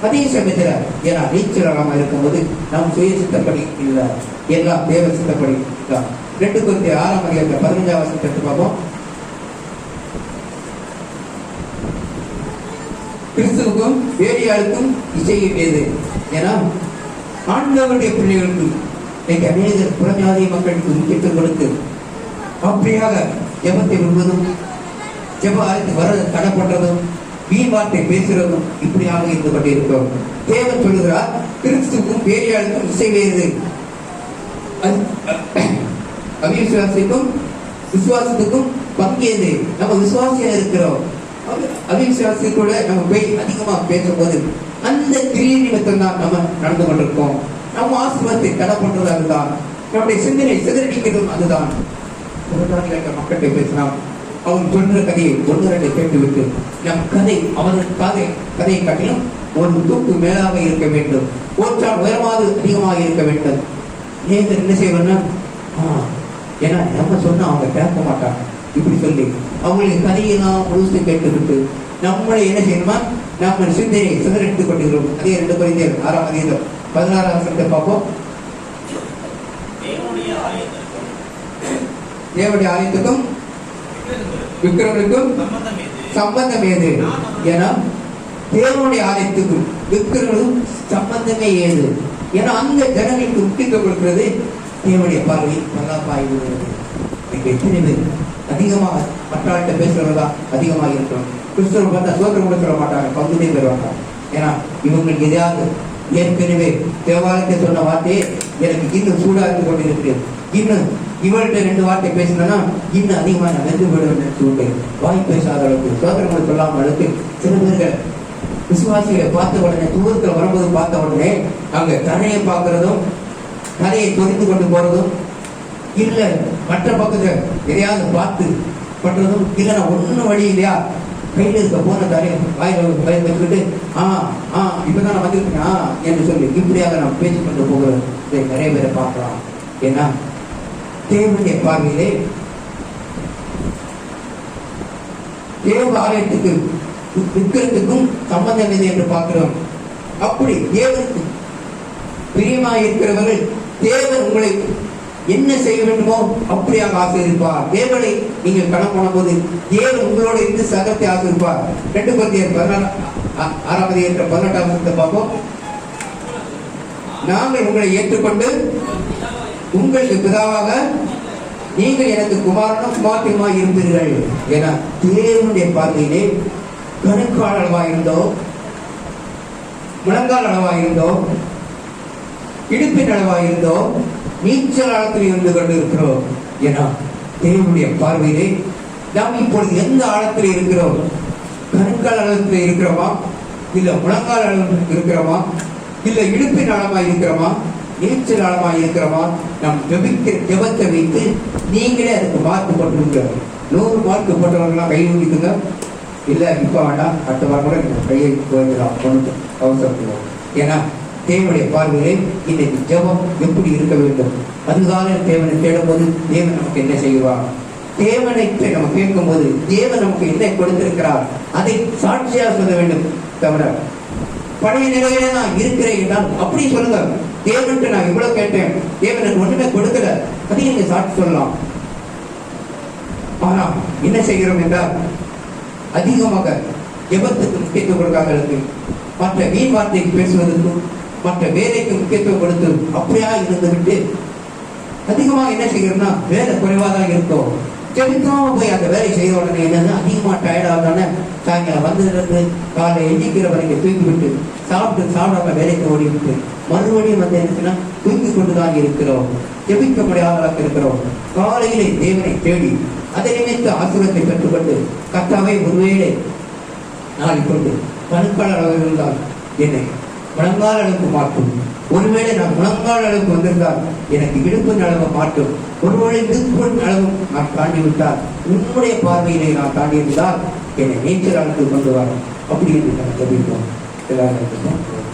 அதே சமயத்தில் ஏன்னா நீச்சலாக இருக்கும்போது நாம் சுய சித்தப்படி இல்லை, எல்லாம் தேவ சித்தப்படி தான். 2 Corinthians 6:15 வசனத்தை பார்ப்போம். கிறிஸ்துவுக்கும் வேலையாளுக்கும் இசையை ஏது. ஏன்னா ஆண்டவருடைய பிள்ளைகளுக்கு அநேகர் புறஜாதிய மக்களுக்கு முக்கியத்துவம் கொடுத்து அப்படியாக ஜெபத்தை விடுவதும் ஜெப ஆயத்து வர தடை பண்றதும் வீண் வார்த்தை பேசுறதும் இப்படியாக இருந்து கொண்டிருக்கிறோம். தேவன் சொல்லுகிறார் கிறிஸ்துவுக்கும் வேலையாளுக்கும் இசை வேறு. அவிசுவாசிக்கும் விசுவாசத்துக்கும் பங்கேது. நம்ம விசுவாசியா இருக்கிறோம். அவிசுவாசிக்கூட நம்ம போய் அதிகமா பேசும்போது அந்த கிரிய நிமித்தம் தான் நம்ம நடந்து கொண்டிருக்கோம். நம்ம ஆசீர்வாதத்தை தடை பண்றது அதுதான். நம்முடைய சிந்தனை சிதறடிக்கிறதும் அதுதான். மக்கள்கிட்ட பேசலாம், அவங்க சொல்ற கதையை 1-2 கேட்டுவிட்டு நம் கதை அவர்கள் கதையை காட்டிலும் ஒரு தூக்கு மேலாக இருக்க வேண்டும், ஒற்றால் உயரமாக அதிகமாக இருக்க வேண்டும். நீங்கள் என்ன செய்வோம்னா ஏன்னா நம்ம சொன்னா அவங்க கேட்க மாட்டாங்க இப்படி சொல்லி அவங்களுக்கு கதையெல்லாம் முழுசு கேட்டுவிட்டு நம்மளை என்ன செய்யணுமா நம்ம சிந்தனையை சிதறடித்துக் கொண்டிருக்கிறோம். அதே 2 Corinthians 6:16 வசனத்தை பார்ப்போம். தேவனுடைய ஆலயத்துக்கும் விக்கிரகங்களுக்கும் சம்பந்தம் ஏது. ஏன்னா தேவனுடைய ஆலயத்துக்கும் விக்கிரகங்களுக்கும் சம்பந்தமே ஏது. ஏன்னா அந்த ஜனங்களுக்கு முக்கியத்துவம் கொடுக்கிறது தேவனுடைய பார்வை பல்லாப்பாய்வு. எத்தனை பேர் அதிகமாக மற்றாட்ட பேசுறதா அதிகமாக இருக்கிறோம். கிறிஸ்தவர்கள் பார்த்தா சோதனை கூட சொல்ல மாட்டாங்க, பங்குதே பெறுவாங்க. ஏன்னா இவங்களுக்கு எதையாவது ஏற்கனவே தேவாலயத்தை சொன்ன வார்த்தையே எனக்கு இன்னும் சூடா இருந்து கொண்டிருக்கிறது, இன்னும் இவர்கிட்ட 2 வார்த்தை பேசினா இன்னும் அதிகமாக நான் வெந்து விடுவேன் சொல்லிட்டு வாய் பேசாத அளவுக்கு சோதனை சொல்லாமல் அளவுக்கு சில பேர்கள் விசுவாசிகளை பார்த்த உடனே தூரத்தில் வரும்போது பார்த்த உடனே அங்க தரையை பார்க்கறதும் தரையை தொறிந்து கொண்டு போறதும் இல்ல மற்ற பக்கத்துல எதையாவது பார்த்து பண்றதும் இல்ல. நான் ஒன்னும் வழி இல்லையா கையில இருக்க போன தரையை வாயில வச்சுக்கிட்டு இப்பதான் நான் வந்திருக்கேன் என்று சொல்லி இப்படியாக நாம் பேச்சு கொண்டு போகிறோம். இதை நிறைய பேரை பார்க்கலாம். ஏன்னா தேவனுடைய பார்வையிலே தேவ ஆலயத்துக்கு விக்கிரத்துக்கும் சம்பந்தம் இல்லை என்று பார்க்கிறோம். அப்படி தேவனுக்கு பிரியமாக இருக்கிறவர்கள் தேவன் உங்களை என்ன செய்ய வேண்டுமோ அப்படியாக ஆசீர்வதிப்பார். தேவனை நீங்கள் கடன் போன போது தேவன் உங்களோட இருந்து சகத்தை ஆசீர்வதிப்பார். 2 Corinthians 6:18 பார்ப்போம். நாங்கள் உங்களை ஏற்றுக்கொண்டு உங்களுக்கு பிதாவாக நீங்கள் எனக்கு குமாரனும் குமார்த்தியுமாய் இருப்பீர்கள். ஏன்னா தேவனுடைய பார்வையிலே கணுக்கால் அளவா இருந்தோ, முழங்கால் அளவா இருந்தோ, இடுப்பின் அளவா இருந்தோ, நீச்சல் ஆழத்தில் இருந்து கொண்டு இருக்கிறோம். ஏன்னா தேவனுடைய பார்வையிலே நாம் இப்பொழுது எந்த ஆழத்தில் இருக்கிறோம்? கணுக்கால் அளவில் இருக்கிறோமா, இல்ல முழங்கால் அளவில் இருக்கிறோமா, இல்ல இடுப்பின் ஆழமா இருக்கிறோமா, நீச்சல் ஆழமா இருக்கிறோமா? நாம் ஜெபத்தை வைத்து நீங்களே அதுக்கு மார்க் போட்டுருங்க. 100 மார்க் போட்டவர்களாம் கை ஊதிக்குங்க. இல்லை இப்போ வேண்டாம், அடுத்த வாரம் கூட நீங்கள் கையை துவைக்கலாம், கொண்டு அவசரப்படுவோம். ஏன்னா தேவனுடைய பார்வையிலே இன்னைக்கு ஜெபம் எப்படி இருக்க வேண்டும். அதுதான் தேவனை தேடும்போது தேவன் நமக்கு என்ன செய்வார், தேவனை நம்ம கேட்கும்போது தேவன் நமக்கு என்ன கொடுத்திருக்கிறார் அதை சாட்சியாக சொல்ல வேண்டும். தவிர பழைய நிலையில நான் இருக்கிறேன் என்றால் அப்படி சொல்லுங்க, தேவன்ட்டு நான் இவ்வளவு கேட்டேன், தேவன் எனக்கு ஒண்ணுமே கொடுக்கல, அதையும் நீங்க சாட்சி சொல்லலாம். ஆனா என்ன செய்கிறோம் என்றால் அதிகமாக ஜெபத்துக்கு முக்கியத்துவம் கொடுக்காதற்கு, மற்ற வீண் வார்த்தைக்கு பேசுவதற்கும், மற்ற வேலைக்கு முக்கியத்துவம் கொடுத்து அப்படியா இருந்துவிட்டு அதிகமாக என்ன செய்கிறோம்னா வேலை குறைவாதான் இருக்கும். ஜெபிக்காம போய் அந்த வேலை செய்த உடனே என்னன்னா அதிகமா டயர்டாக சாயங்காலம் வந்ததுலேருந்து காலை எண்ணிக்கிற வரைக்கும் தூக்கி விட்டு சாப்பிடாம வேலைக்கு ஓடிவிட்டு மறுபடியும் வந்து என்னச்சுன்னா தூக்கி கொண்டுதான் இருக்கிறோம், ஜெபிக்க முடியாதவர்களாக இருக்கிறோம். காலையிலே தேவனை தேடி அதை நினைத்து ஆசீர்வாதத்தை பெற்றுக்கொண்டு கர்த்தாவே ஒருவேளை நான் இப்பொழுது கணுக்கால் அளவு இருந்தால் என்னை முழங்கால் அளவுக்கு மாற்றும், ஒருவேளை நான் முழங்கால் அளவுக்கு வந்திருந்தால் எனக்கு இடுப்பின் அளவு மாற்றும், ஒருவேளை இடுப்பின் அளவு நான் தாண்டி விட்டால் உன்னுடைய பார்வையிலே நான் தாண்டி இருந்தால் என்னை நேச்சர் அளவுக்கு கொண்டு வரும். அப்படி என்று நான் ஜெபிப்போம். எல்லாரும்